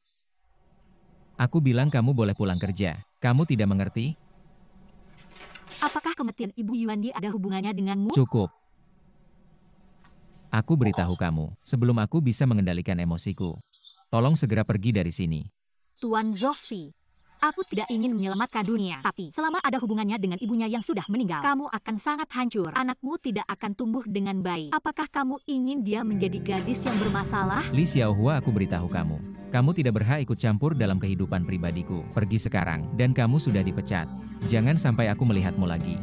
Aku bilang kamu boleh pulang kerja. Kamu tidak mengerti? Apakah kematian Ibu Yuan Yi ada hubungannya denganmu? Cukup. Aku beritahu kamu, sebelum aku bisa mengendalikan emosiku. Tolong segera pergi dari sini. Tuan Zofie, aku tidak ingin menyelamatkan dunia, tapi selama ada hubungannya dengan ibunya yang sudah meninggal, kamu akan sangat hancur. Anakmu tidak akan tumbuh dengan baik. Apakah kamu ingin dia menjadi gadis yang bermasalah? Li Xiaohua, aku beritahu kamu. Kamu tidak berhak ikut campur dalam kehidupan pribadiku. Pergi sekarang, dan kamu sudah dipecat. Jangan sampai aku melihatmu lagi.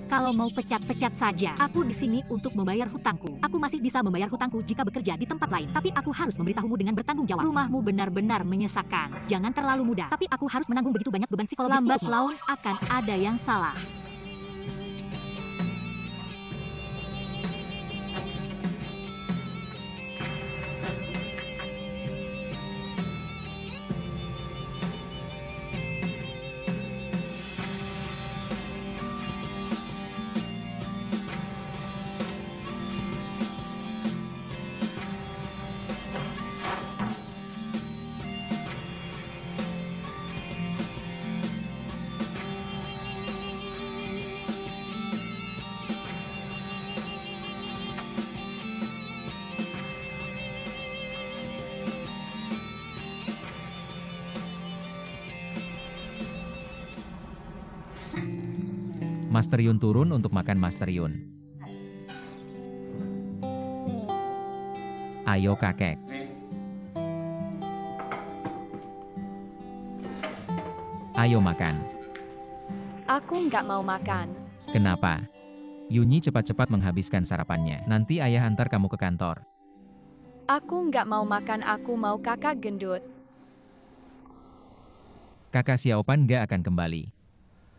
Kalau mau pecat-pecat saja, aku di sini untuk membayar hutangku. Aku masih bisa membayar hutangku jika bekerja di tempat lain. Tapi aku harus memberitahumu dengan bertanggung jawab. Rumahmu benar-benar menyesakan. Jangan terlalu mudah. Tapi aku harus menanggung begitu banyak beban psikologis. Lambat laun akan ada yang salah. Master Yun turun untuk makan Master Yun. Ayo kakek. Ayo makan. Aku nggak mau makan. Kenapa? Yunyi cepat-cepat menghabiskan sarapannya. Nanti ayah antar kamu ke kantor. Aku nggak mau makan, aku mau kakak gendut. Kakak Xiaopan nggak akan kembali.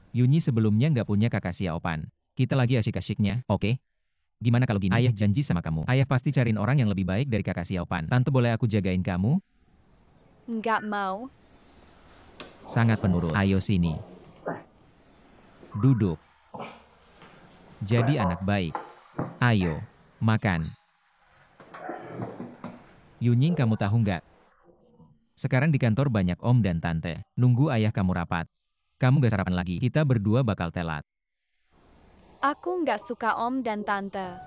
Yunyi sebelumnya nggak punya kakak Xiaopan. Kita lagi asyik-asyiknya, oke? Gimana kalau gini? Ayah janji sama kamu. Ayah pasti cariin orang yang lebih baik dari kakak Xiaopan. Tante, boleh aku jagain kamu? Nggak mau. Sangat penurut. Ayo sini. Duduk. Jadi anak baik. Ayo, makan. Yunying, kamu tahu nggak? Sekarang di kantor banyak om dan tante. Nunggu ayah kamu rapat. Kamu gak sarapan lagi. Kita berdua bakal telat. Aku nggak suka om dan tante.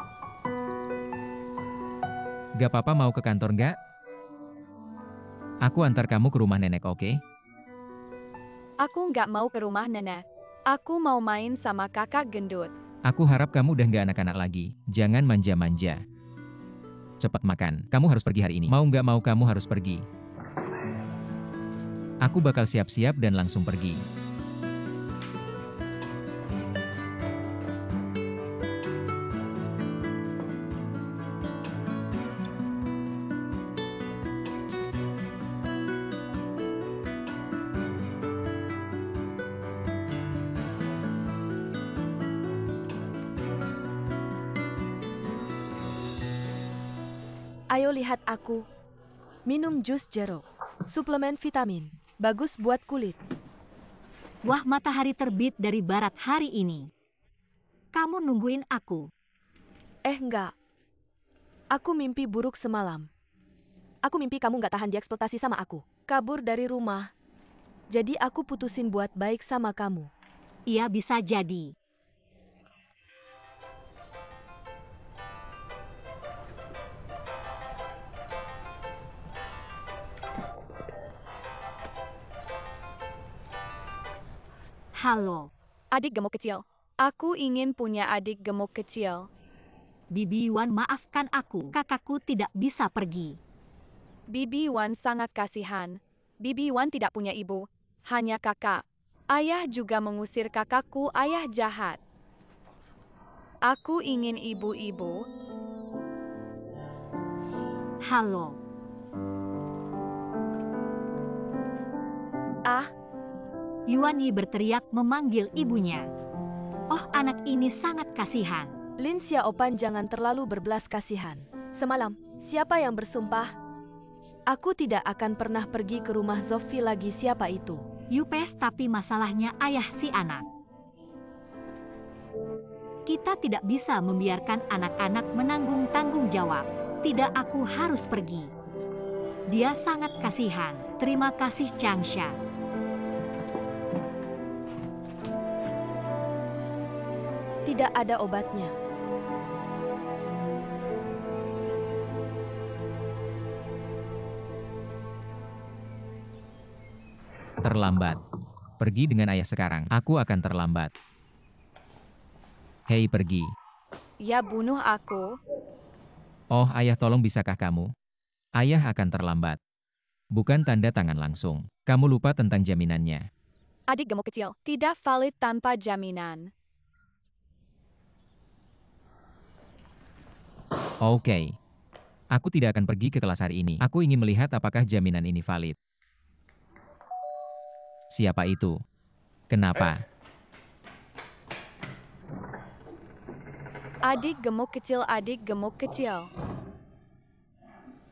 Gak apa-apa, mau ke kantor nggak? Aku antar kamu ke rumah nenek, oke? Aku nggak mau ke rumah nenek. Aku mau main sama kakak gendut. Aku harap kamu udah nggak anak-anak lagi. Jangan manja-manja. Cepat makan. Kamu harus pergi hari ini. Mau nggak mau kamu harus pergi. Aku bakal siap-siap dan langsung pergi. Ayo lihat aku. Minum jus jeruk. Suplemen vitamin. Bagus buat kulit. Wah, matahari terbit dari barat hari ini. Kamu nungguin aku. Enggak. Aku mimpi buruk semalam. Aku mimpi kamu nggak tahan dieksploitasi sama aku. Kabur dari rumah. Jadi aku putusin buat baik sama kamu. Iya, bisa jadi. Halo, Adik gemuk kecil. Aku ingin punya adik gemuk kecil. Bibi Yuan, maafkan aku. Kakakku tidak bisa pergi. Bibi Wan sangat kasihan. Bibi Wan tidak punya ibu, hanya kakak. Ayah juga mengusir kakakku, ayah jahat. Aku ingin ibu-ibu. Halo. Ah, Yuan Yi berteriak memanggil ibunya. Oh, anak ini sangat kasihan. Lin Xiaopan, jangan terlalu berbelas kasihan. Semalam, siapa yang bersumpah? Aku tidak akan pernah pergi ke rumah Zofi lagi. Siapa itu? Yupes, tapi masalahnya ayah si anak. Kita tidak bisa membiarkan anak-anak menanggung tanggung jawab. Tidak, aku harus pergi. Dia sangat kasihan. Terima kasih, Changsha. Tidak ada obatnya. Terlambat. Pergi dengan ayah sekarang. Aku akan terlambat. Hei, pergi. ya bunuh aku. Oh, ayah, tolong, bisakah kamu? Ayah akan terlambat. Bukan tanda tangan langsung. Kamu lupa tentang jaminannya. Adik gemuk kecil, tidak valid tanpa jaminan. Oke. Aku tidak akan pergi ke kelas hari ini. Aku ingin melihat apakah jaminan ini valid. Siapa itu? Kenapa? Adik gemuk kecil, adik gemuk kecil.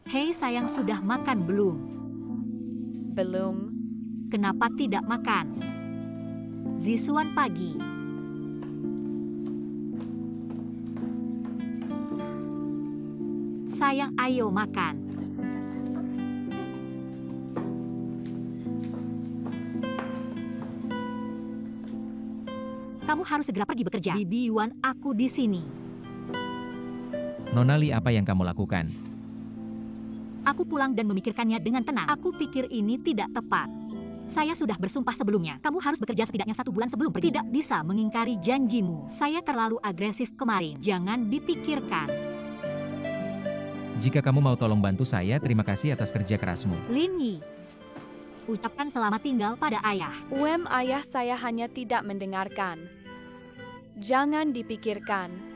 Hei sayang, sudah makan belum? Belum. Kenapa tidak makan? Zisuan pagi. Sayang, ayo makan. Kamu harus segera pergi bekerja. Bibi Yuan, aku di sini. Nona Li, apa yang kamu lakukan? Aku pulang dan memikirkannya dengan tenang. Aku pikir ini tidak tepat. Saya sudah bersumpah sebelumnya. Kamu harus bekerja setidaknya 1 bulan sebelum pergi. Tidak bisa mengingkari janjimu. Saya terlalu agresif kemarin. Jangan dipikirkan. Jika kamu mau tolong bantu saya, terima kasih atas kerja kerasmu. Lin Yi, ucapkan selamat tinggal pada ayah. Ayah saya hanya tidak mendengarkan. Jangan dipikirkan.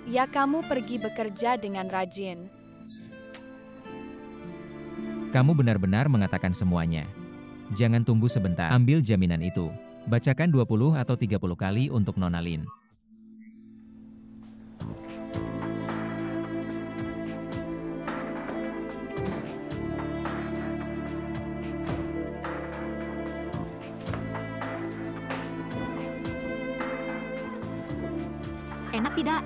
Ya, kamu pergi bekerja dengan rajin. Kamu benar-benar mengatakan semuanya. Jangan tunggu sebentar. Ambil jaminan itu. Bacakan 20 atau 30 kali untuk Nona Lin. Enak tidak?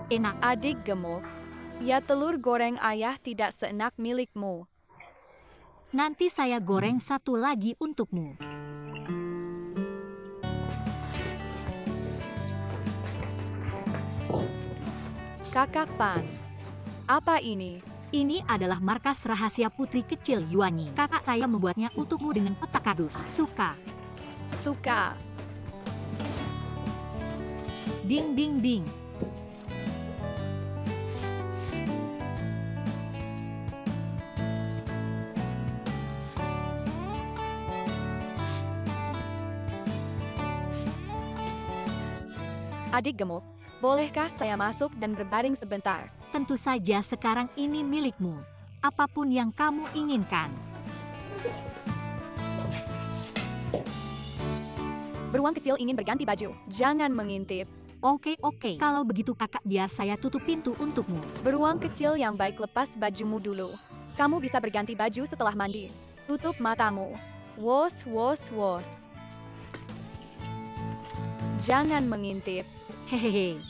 Enak. Adik gemuk. Ya, telur goreng ayah tidak seenak milikmu. Nanti saya goreng satu lagi untukmu. Kakak Pan. Apa ini? Ini adalah markas rahasia putri kecil Yuan Yi. Kakak saya membuatnya untukmu dengan kotak kardus. Suka. Suka. Ding ding ding. Adik gemuk, bolehkah saya masuk dan berbaring sebentar? Tentu saja, sekarang ini milikmu. Apapun yang kamu inginkan. Beruang kecil ingin berganti baju. Jangan mengintip. Oke. Kalau begitu kakak, biar saya tutup pintu untukmu. Beruang kecil yang baik, lepas bajumu dulu. Kamu bisa berganti baju setelah mandi. Tutup matamu. Wos, wos, wos. Jangan mengintip. Hehehe.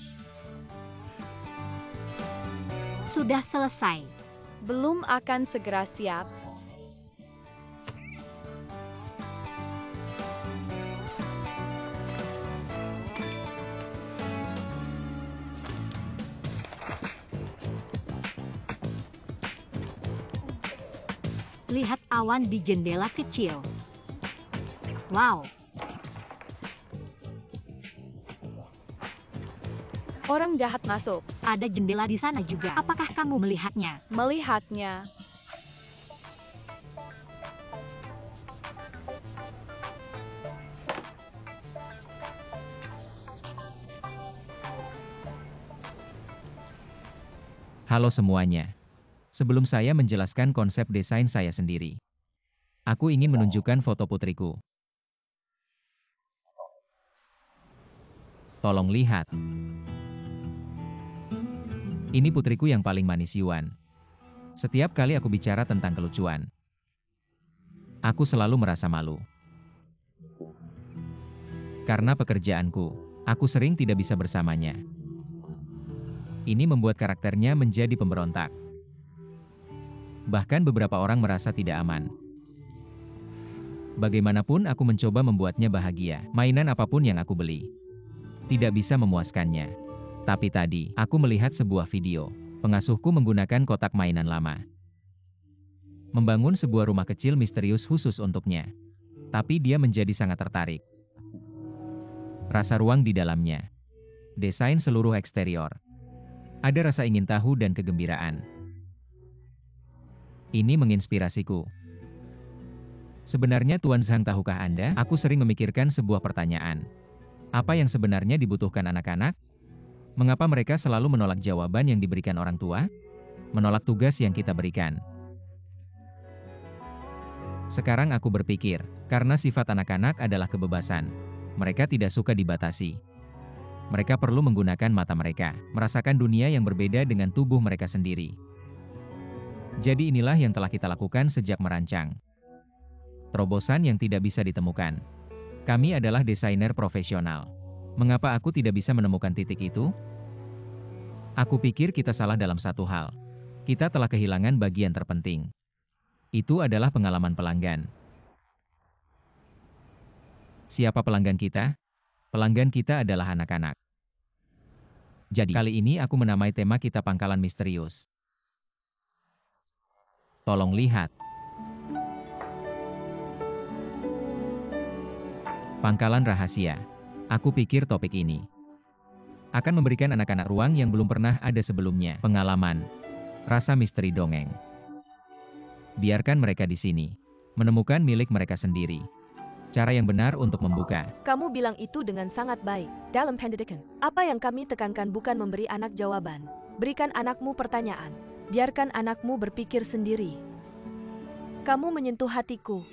Sudah selesai. Belum, akan segera siap. Lihat awan di jendela kecil. Wow. Orang jahat masuk. Ada jendela di sana juga. Apakah kamu melihatnya? Melihatnya. Halo semuanya. Sebelum saya menjelaskan konsep desain saya sendiri, aku ingin menunjukkan foto putriku. Tolong lihat. Ini putriku yang paling manis Yuan. Setiap kali aku bicara tentang kelucuan, aku selalu merasa malu. Karena pekerjaanku, aku sering tidak bisa bersamanya. Ini membuat karakternya menjadi pemberontak. Bahkan beberapa orang merasa tidak aman. Bagaimanapun aku mencoba membuatnya bahagia. Mainan apapun yang aku beli tidak bisa memuaskannya. Tapi tadi, aku melihat sebuah video. Pengasuhku menggunakan kotak mainan lama. Membangun sebuah rumah kecil misterius khusus untuknya. Tapi dia menjadi sangat tertarik. Rasa ruang di dalamnya. Desain seluruh eksterior. Ada rasa ingin tahu dan kegembiraan. Ini menginspirasiku. Sebenarnya Tuan Zhang, tahukah Anda, aku sering memikirkan sebuah pertanyaan. Apa yang sebenarnya dibutuhkan anak-anak? Mengapa mereka selalu menolak jawaban yang diberikan orang tua? Menolak tugas yang kita berikan. Sekarang aku berpikir, karena sifat anak-anak adalah kebebasan. Mereka tidak suka dibatasi. Mereka perlu menggunakan mata mereka, merasakan dunia yang berbeda dengan tubuh mereka sendiri. Jadi inilah yang telah kita lakukan sejak merancang. Terobosan yang tidak bisa ditemukan. Kami adalah desainer profesional. Mengapa aku tidak bisa menemukan titik itu? Aku pikir kita salah dalam satu hal. Kita telah kehilangan bagian terpenting. Itu adalah pengalaman pelanggan. Siapa pelanggan kita? Pelanggan kita adalah anak-anak. Jadi, kali ini aku menamai tema kita Pangkalan Misterius. Tolong lihat. Pangkalan Rahasia. Aku pikir topik ini akan memberikan anak-anak ruang yang belum pernah ada sebelumnya. Pengalaman. Rasa misteri dongeng. Biarkan mereka di sini. Menemukan milik mereka sendiri. Cara yang benar untuk membuka. Kamu bilang itu dengan sangat baik. Dalam pendidikan, apa yang kami tekankan bukan memberi anak jawaban. Berikan anakmu pertanyaan. Biarkan anakmu berpikir sendiri. Kamu menyentuh hatiku.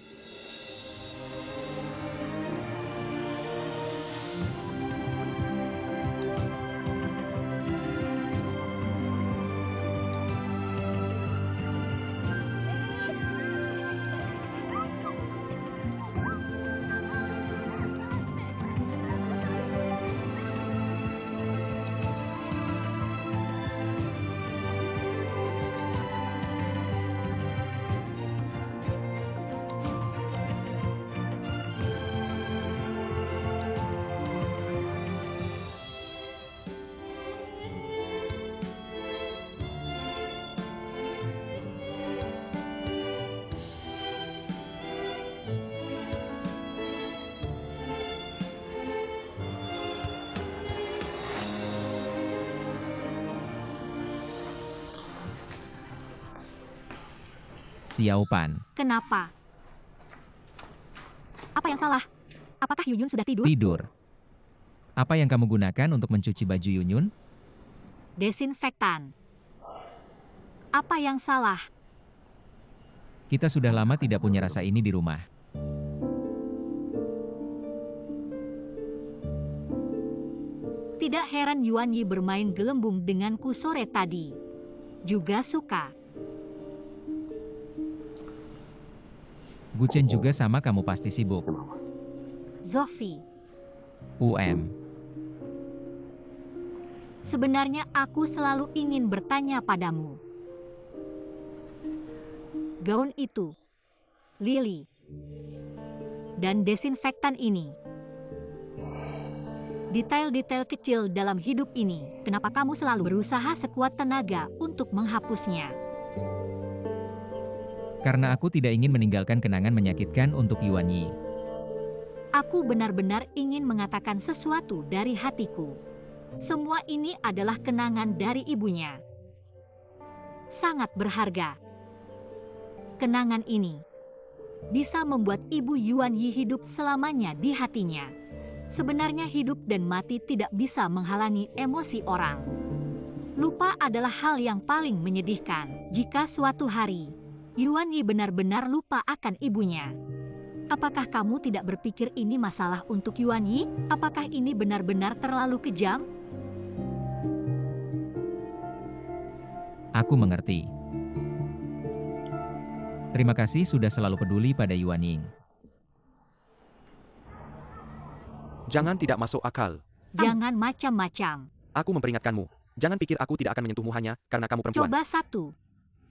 Xiao Pan. Kenapa? Apa yang salah? Apakah Yunyun sudah tidur? Tidur. Apa yang kamu gunakan untuk mencuci baju Yunyun? Desinfektan. Apa yang salah? Kita sudah lama tidak punya rasa ini di rumah. Tidak heran Yuan Yi bermain gelembung denganku sore tadi. Juga suka. Guchen juga sama, kamu pasti sibuk. Zofi, sebenarnya aku selalu ingin bertanya padamu. Gaun itu, lili, dan desinfektan ini. Detail-detail kecil dalam hidup ini, kenapa kamu selalu berusaha sekuat tenaga untuk menghapusnya? Karena aku tidak ingin meninggalkan kenangan menyakitkan untuk Yuan Yi. Aku benar-benar ingin mengatakan sesuatu dari hatiku. Semua ini adalah kenangan dari ibunya. Sangat berharga. Kenangan ini bisa membuat Ibu Yuan Yi hidup selamanya di hatinya. Sebenarnya hidup dan mati tidak bisa menghalangi emosi orang. Lupa adalah hal yang paling menyedihkan. Jika suatu hari, Yuan Yi benar-benar lupa akan ibunya. Apakah kamu tidak berpikir ini masalah untuk Yuan Yi? Apakah ini benar-benar terlalu kejam? Aku mengerti. Terima kasih sudah selalu peduli pada Yuan Ying. Jangan tidak masuk akal. Jangan macam-macam. Aku memperingatkanmu. Jangan pikir aku tidak akan menyentuhmu hanya karena kamu perempuan. Coba satu.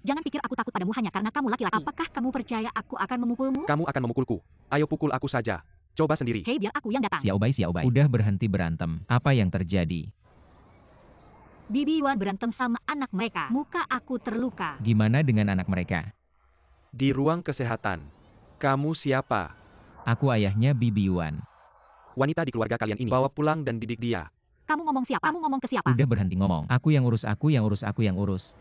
Jangan pikir aku takut padamu hanya karena kamu laki-laki. Apakah kamu percaya aku akan memukulmu? Kamu akan memukulku. Ayo pukul aku saja. Coba sendiri. Hei, biar aku yang datang. Xiao Bai, udah berhenti berantem. Apa yang terjadi? Bibi Yuan berantem sama anak mereka. Muka aku terluka. Gimana dengan anak mereka? Di ruang kesehatan. Kamu siapa? Aku ayahnya Bibi Yuan. Wanita di keluarga kalian ini. Bawa pulang dan didik dia. Kamu ngomong siapa? Kamu ngomong ke siapa? Udah berhenti ngomong. Aku yang urus, aku yang urus, aku yang urus.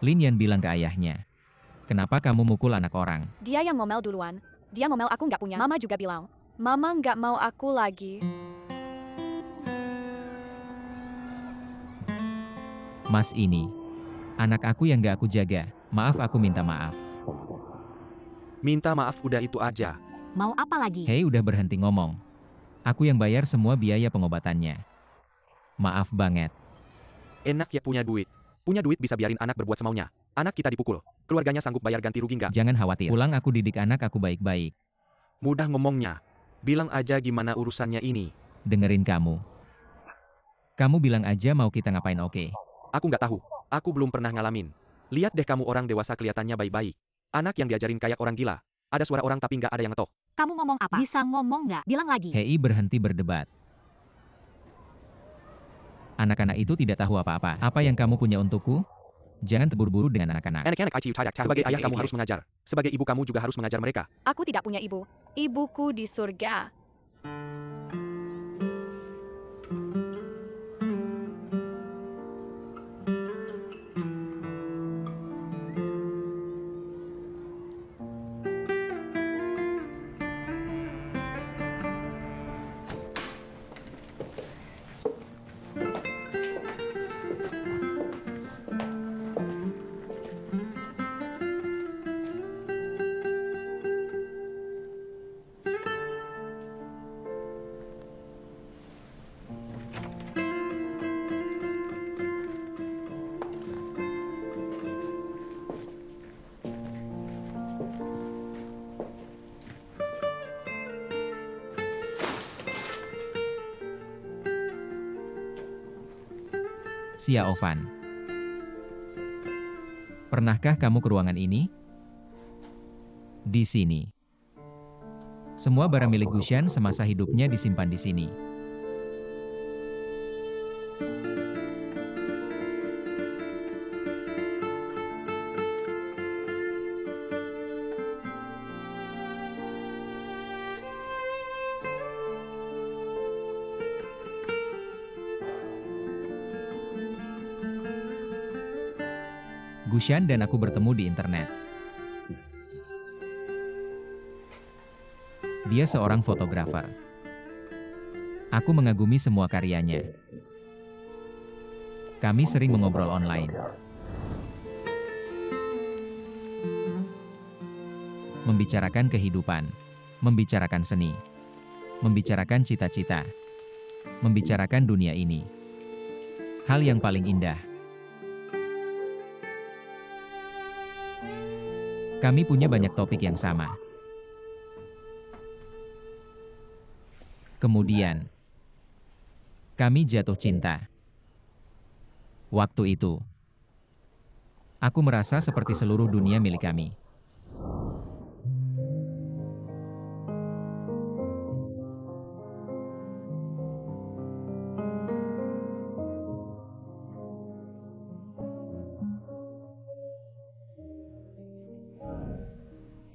Lin Yan bilang ke ayahnya. Kenapa kamu mukul anak orang? Dia yang ngomel duluan. Dia ngomel aku nggak punya. Mama juga bilang. Mama nggak mau aku lagi. Mas ini. Anak aku yang gak aku jaga. Maaf, aku minta maaf. Minta maaf udah itu aja. Mau apa lagi? Hei, udah berhenti ngomong. Aku yang bayar semua biaya pengobatannya. Maaf banget. Enak ya punya duit. Punya duit bisa biarin anak berbuat semaunya. Anak kita dipukul. Keluarganya sanggup bayar ganti rugi nggak? Jangan khawatir. Pulang aku didik anak aku baik-baik. Mudah ngomongnya. Bilang aja gimana urusannya ini. Dengerin kamu. Kamu bilang aja mau kita ngapain, oke? Aku nggak tahu. Aku belum pernah ngalamin. Lihat deh kamu orang dewasa kelihatannya baik-baik. Anak yang diajarin kayak orang gila. Ada suara orang tapi nggak ada yang ngetok. Kamu ngomong apa? Bisa ngomong nggak? Bilang lagi. Hei, berhenti berdebat. Anak-anak itu tidak tahu apa-apa. Apa yang kamu punya untukku? Jangan terburu-buru dengan anak-anak. Sebagai ayah kamu harus mengajar. Sebagai ibu kamu juga harus mengajar mereka. Aku tidak punya ibu. Ibuku di surga. Xiao Fan. Pernahkah kamu ke ruangan ini? Di sini. Semua barang milik Gushan semasa hidupnya disimpan di sini. Gushan dan aku bertemu di internet. Dia seorang fotografer. Aku mengagumi semua karyanya. Kami sering mengobrol online. Membicarakan kehidupan, membicarakan seni, membicarakan cita-cita, membicarakan dunia ini. Hal yang paling indah. Kami punya banyak topik yang sama. Kemudian, kami jatuh cinta. Waktu itu, aku merasa seperti seluruh dunia milik kami.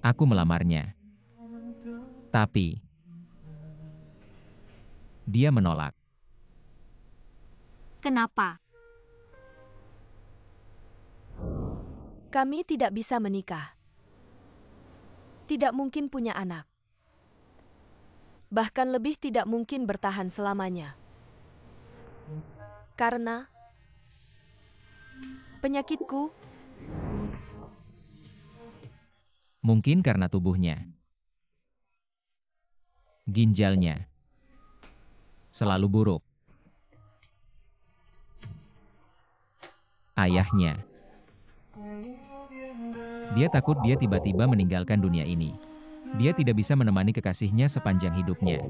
Aku melamarnya. Tapi, dia menolak. Kenapa? Kami tidak bisa menikah. Tidak mungkin punya anak. Bahkan lebih tidak mungkin bertahan selamanya. Karena penyakitku. Mungkin karena tubuhnya, ginjalnya selalu buruk. Ayahnya. Dia takut dia tiba-tiba meninggalkan dunia ini. Dia tidak bisa menemani kekasihnya sepanjang hidupnya.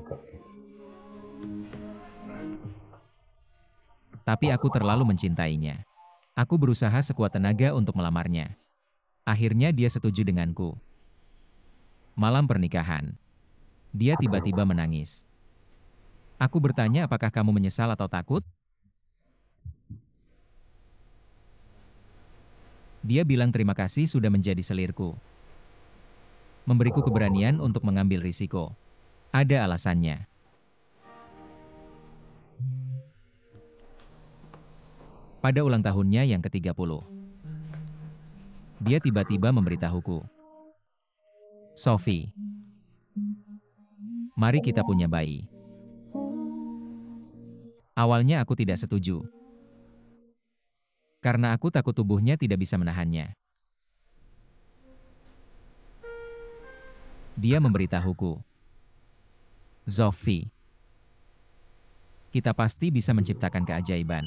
Tapi aku terlalu mencintainya. Aku berusaha sekuat tenaga untuk melamarnya. Akhirnya dia setuju denganku. Malam pernikahan. Dia tiba-tiba menangis. Aku bertanya, apakah kamu menyesal atau takut? Dia bilang terima kasih sudah menjadi selirku. Memberiku keberanian untuk mengambil risiko. Ada alasannya. Pada ulang tahunnya yang ke-30, dia tiba-tiba memberitahuku, Sophie, mari kita punya bayi. Awalnya aku tidak setuju. Karena aku takut tubuhnya tidak bisa menahannya. Dia memberitahuku, Sophie, kita pasti bisa menciptakan keajaiban.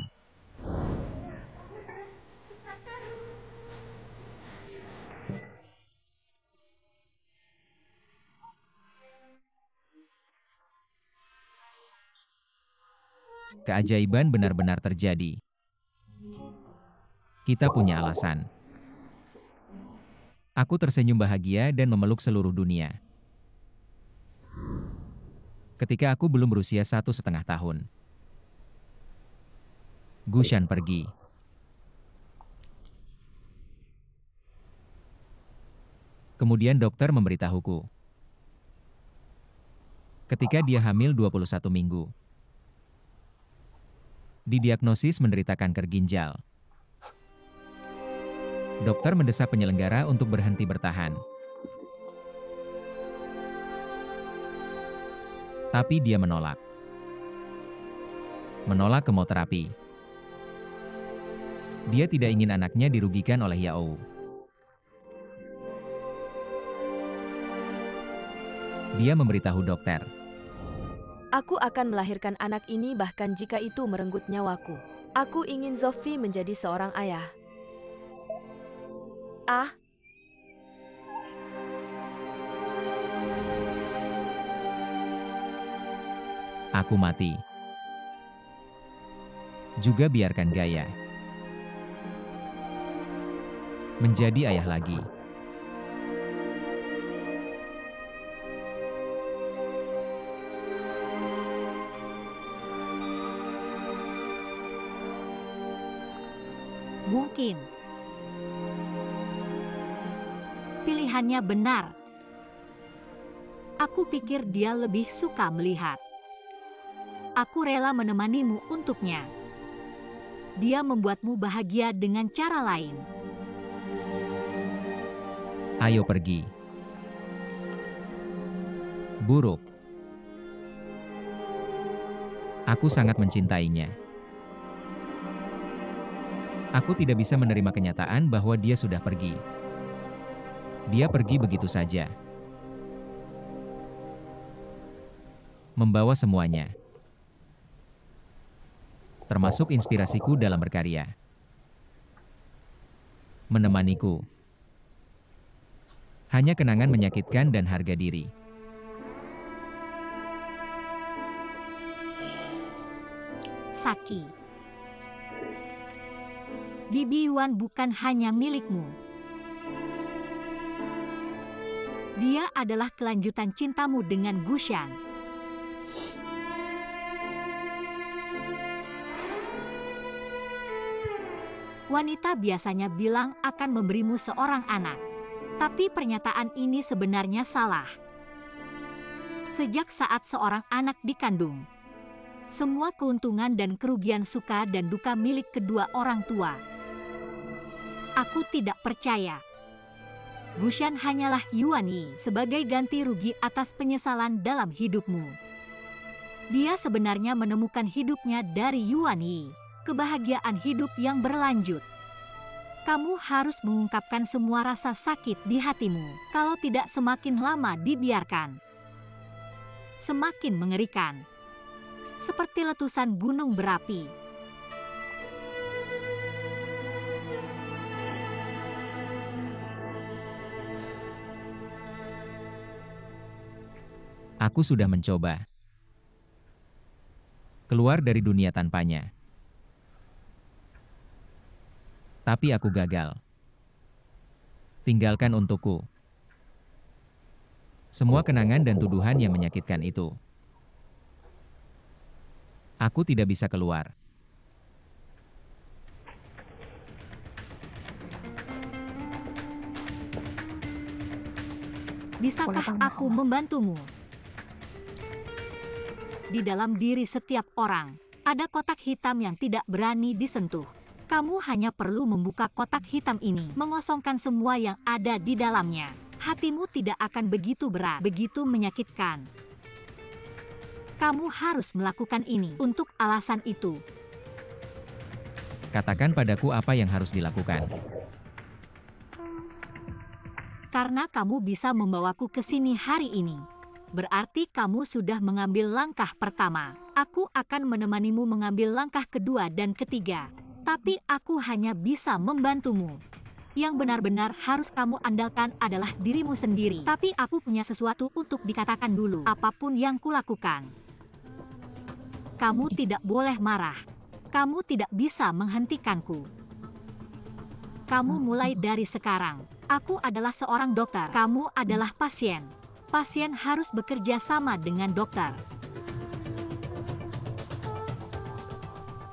Keajaiban benar-benar terjadi. Kita punya alasan. Aku tersenyum bahagia dan memeluk seluruh dunia. Ketika aku belum berusia 1,5 tahun. Gushan pergi. Kemudian dokter memberitahuku. Ketika dia hamil 21 minggu. Didiagnosis menderita kanker ginjal. Dokter mendesak penyelenggara untuk berhenti bertahan. Tapi dia menolak. Menolak kemoterapi. Dia tidak ingin anaknya dirugikan oleh Yao. Dia memberitahu dokter. Aku akan melahirkan anak ini bahkan jika itu merenggut nyawaku. Aku ingin Sophie menjadi seorang ayah. Aku mati. Juga biarkan Gaia menjadi ayah lagi. Mungkin pilihannya benar. Aku pikir dia lebih suka melihat. Aku rela menemanimu untuknya. Dia membuatmu bahagia dengan cara lain. Ayo pergi. Buruk. Aku sangat mencintainya. Aku tidak bisa menerima kenyataan bahwa dia sudah pergi. Dia pergi begitu saja. Membawa semuanya. Termasuk inspirasiku dalam berkarya. Menemaniku. Hanya kenangan menyakitkan dan harga diri. Saki. Bibi Yuan bukan hanya milikmu. Dia adalah kelanjutan cintamu dengan Gushan. Wanita biasanya bilang akan memberimu seorang anak. Tapi pernyataan ini sebenarnya salah. Sejak saat seorang anak dikandung, semua keuntungan dan kerugian suka dan duka milik kedua orang tua. Aku tidak percaya. Gushan hanyalah Yuan Yi sebagai ganti rugi atas penyesalan dalam hidupmu. Dia sebenarnya menemukan hidupnya dari Yuan Yi. kebahagiaan hidup yang berlanjut. Kamu harus mengungkapkan semua rasa sakit di hatimu. Kalau tidak, semakin lama dibiarkan, semakin mengerikan. Seperti letusan gunung berapi. Aku sudah mencoba keluar dari dunia tanpanya. Tapi aku gagal. Tinggalkan untukku semua kenangan dan tuduhan yang menyakitkan itu. Aku tidak bisa keluar. Bisakah aku membantumu? Di dalam diri setiap orang, ada kotak hitam yang tidak berani disentuh. Kamu hanya perlu membuka kotak hitam ini, mengosongkan semua yang ada di dalamnya. Hatimu tidak akan begitu berat, begitu menyakitkan. Kamu harus melakukan ini untuk alasan itu. Katakan padaku apa yang harus dilakukan. Karena kamu bisa membawaku ke sini hari ini, berarti kamu sudah mengambil langkah pertama. Aku akan menemanimu mengambil langkah kedua dan ketiga. Tapi aku hanya bisa membantumu. Yang benar-benar harus kamu andalkan adalah dirimu sendiri. Tapi aku punya sesuatu untuk dikatakan dulu. Apapun yang kulakukan, kamu tidak boleh marah. Kamu tidak bisa menghentikanku. Kamu mulai dari sekarang. Aku adalah seorang dokter. Kamu adalah pasien. Pasien harus bekerja sama dengan dokter.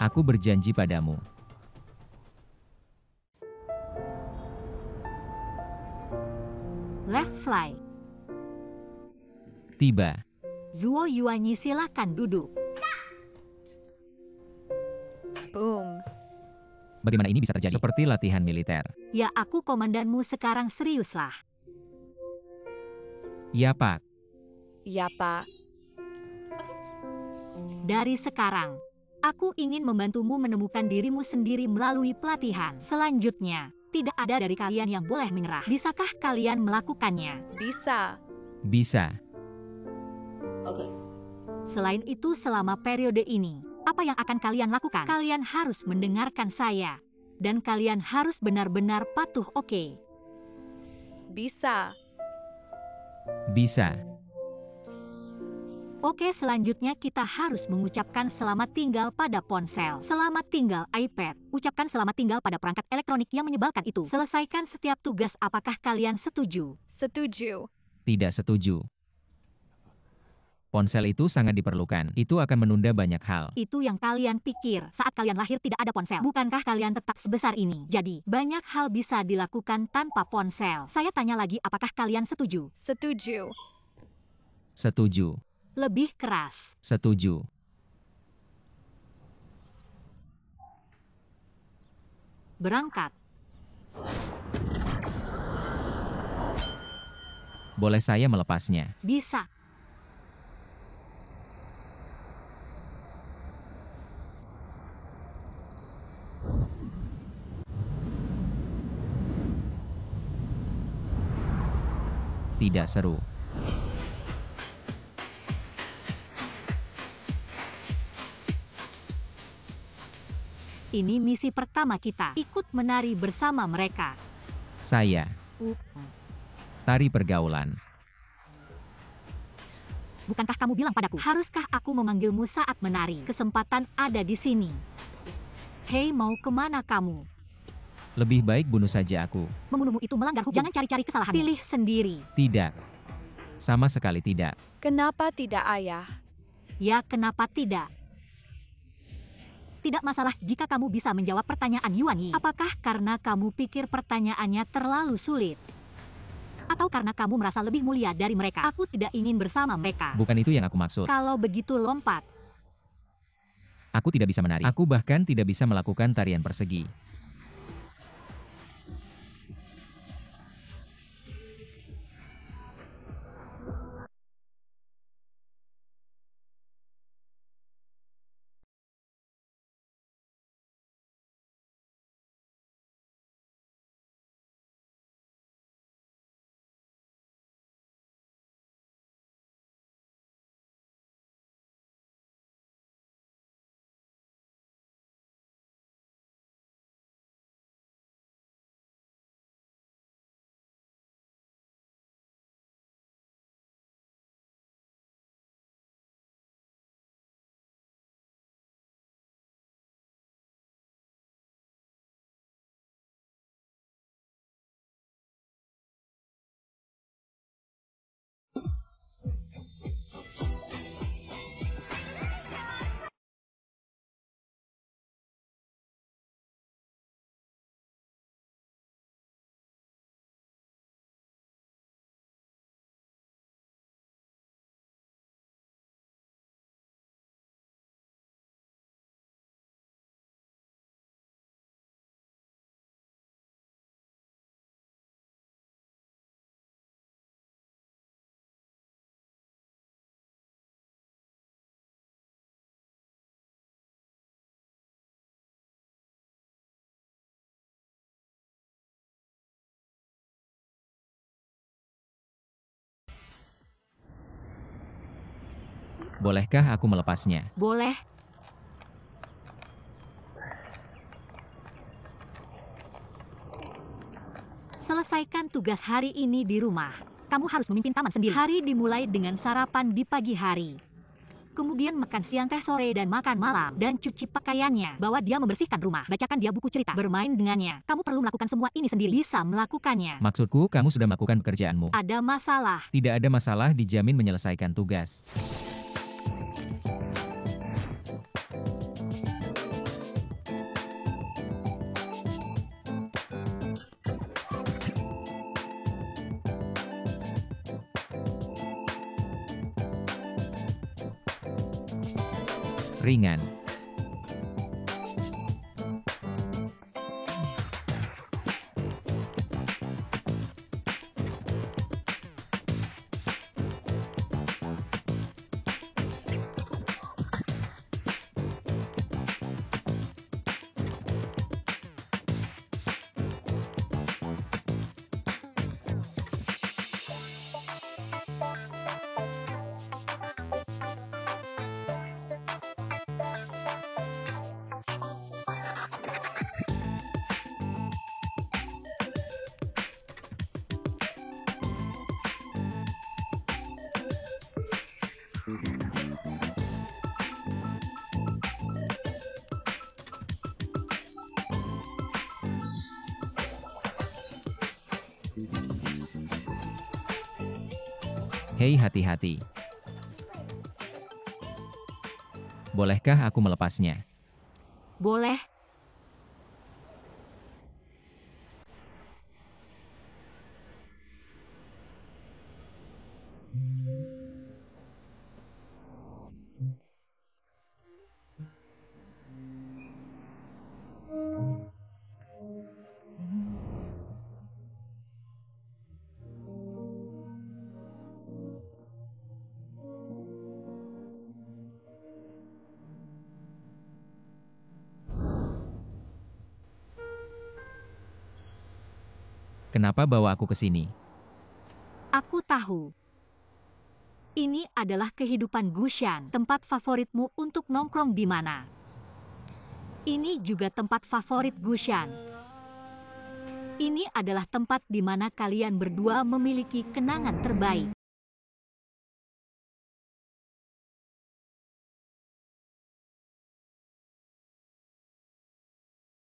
Aku berjanji padamu. Left fly. Tiba. Zuo Yuanyi, silakan duduk. Boom. Bagaimana ini bisa terjadi? Seperti latihan militer. Ya, aku komandanmu sekarang, seriuslah. Ya, Pak. Ya, Pak. Dari sekarang, aku ingin membantumu menemukan dirimu sendiri melalui pelatihan. Selanjutnya, tidak ada dari kalian yang boleh menyerah. Bisakah kalian melakukannya? Bisa. Bisa. Selain itu, selama periode ini, apa yang akan kalian lakukan? Kalian harus mendengarkan saya. Dan kalian harus benar-benar patuh, oke? Bisa. Bisa. Oke, selanjutnya kita harus mengucapkan selamat tinggal pada ponsel. Selamat tinggal iPad. Ucapkan selamat tinggal pada perangkat elektronik yang menyebalkan itu. Selesaikan setiap tugas. Apakah kalian setuju? Setuju. Tidak setuju. Ponsel itu sangat diperlukan. Itu akan menunda banyak hal. Itu yang kalian pikir. Saat kalian lahir tidak ada ponsel. Bukankah kalian tetap sebesar ini? Jadi, banyak hal bisa dilakukan tanpa ponsel. Saya tanya lagi, apakah kalian setuju? Setuju. Setuju. Lebih keras. Setuju. Berangkat. Boleh saya melepasnya? Bisa. Tidak seru. Ini misi pertama kita. Ikut menari bersama mereka. Saya. Tari pergaulan. Bukankah kamu bilang padaku, haruskah aku memanggilmu saat menari? Kesempatan ada di sini. Hei, mau kemana kamu? Lebih baik bunuh saja aku. Membunuhmu itu melanggar hukum. Jangan cari-cari kesalahan. Pilih sendiri. Tidak. Sama sekali tidak. Kenapa tidak, Ayah? Ya, kenapa tidak? Tidak masalah jika kamu bisa menjawab pertanyaan Yuan Yi. Apakah karena kamu pikir pertanyaannya terlalu sulit? Atau karena kamu merasa lebih mulia dari mereka? Aku tidak ingin bersama mereka. Bukan itu yang aku maksud. Kalau begitu, lompat. Aku tidak bisa menari. Aku bahkan tidak bisa melakukan tarian persegi. Bolehkah aku melepasnya? Boleh. Selesaikan tugas hari ini di rumah. Kamu harus memimpin taman sendiri. Hari dimulai dengan sarapan di pagi hari. Kemudian makan siang, teh sore, dan makan malam. Dan cuci pakaiannya. Bawa dia membersihkan rumah. Bacakan dia buku cerita. Bermain dengannya. Kamu perlu melakukan semua ini sendiri. Bisa melakukannya. Maksudku, kamu sudah melakukan pekerjaanmu. Ada masalah. Tidak ada masalah, dijamin menyelesaikan tugas. Ringan. Hei, hati-hati. Bolehkah aku melepasnya? Boleh. Kenapa bawa aku ke sini? Aku tahu. Ini adalah kehidupan Gushan, tempat favoritmu untuk nongkrong di mana. Ini juga tempat favorit Gushan. Ini adalah tempat di mana kalian berdua memiliki kenangan terbaik.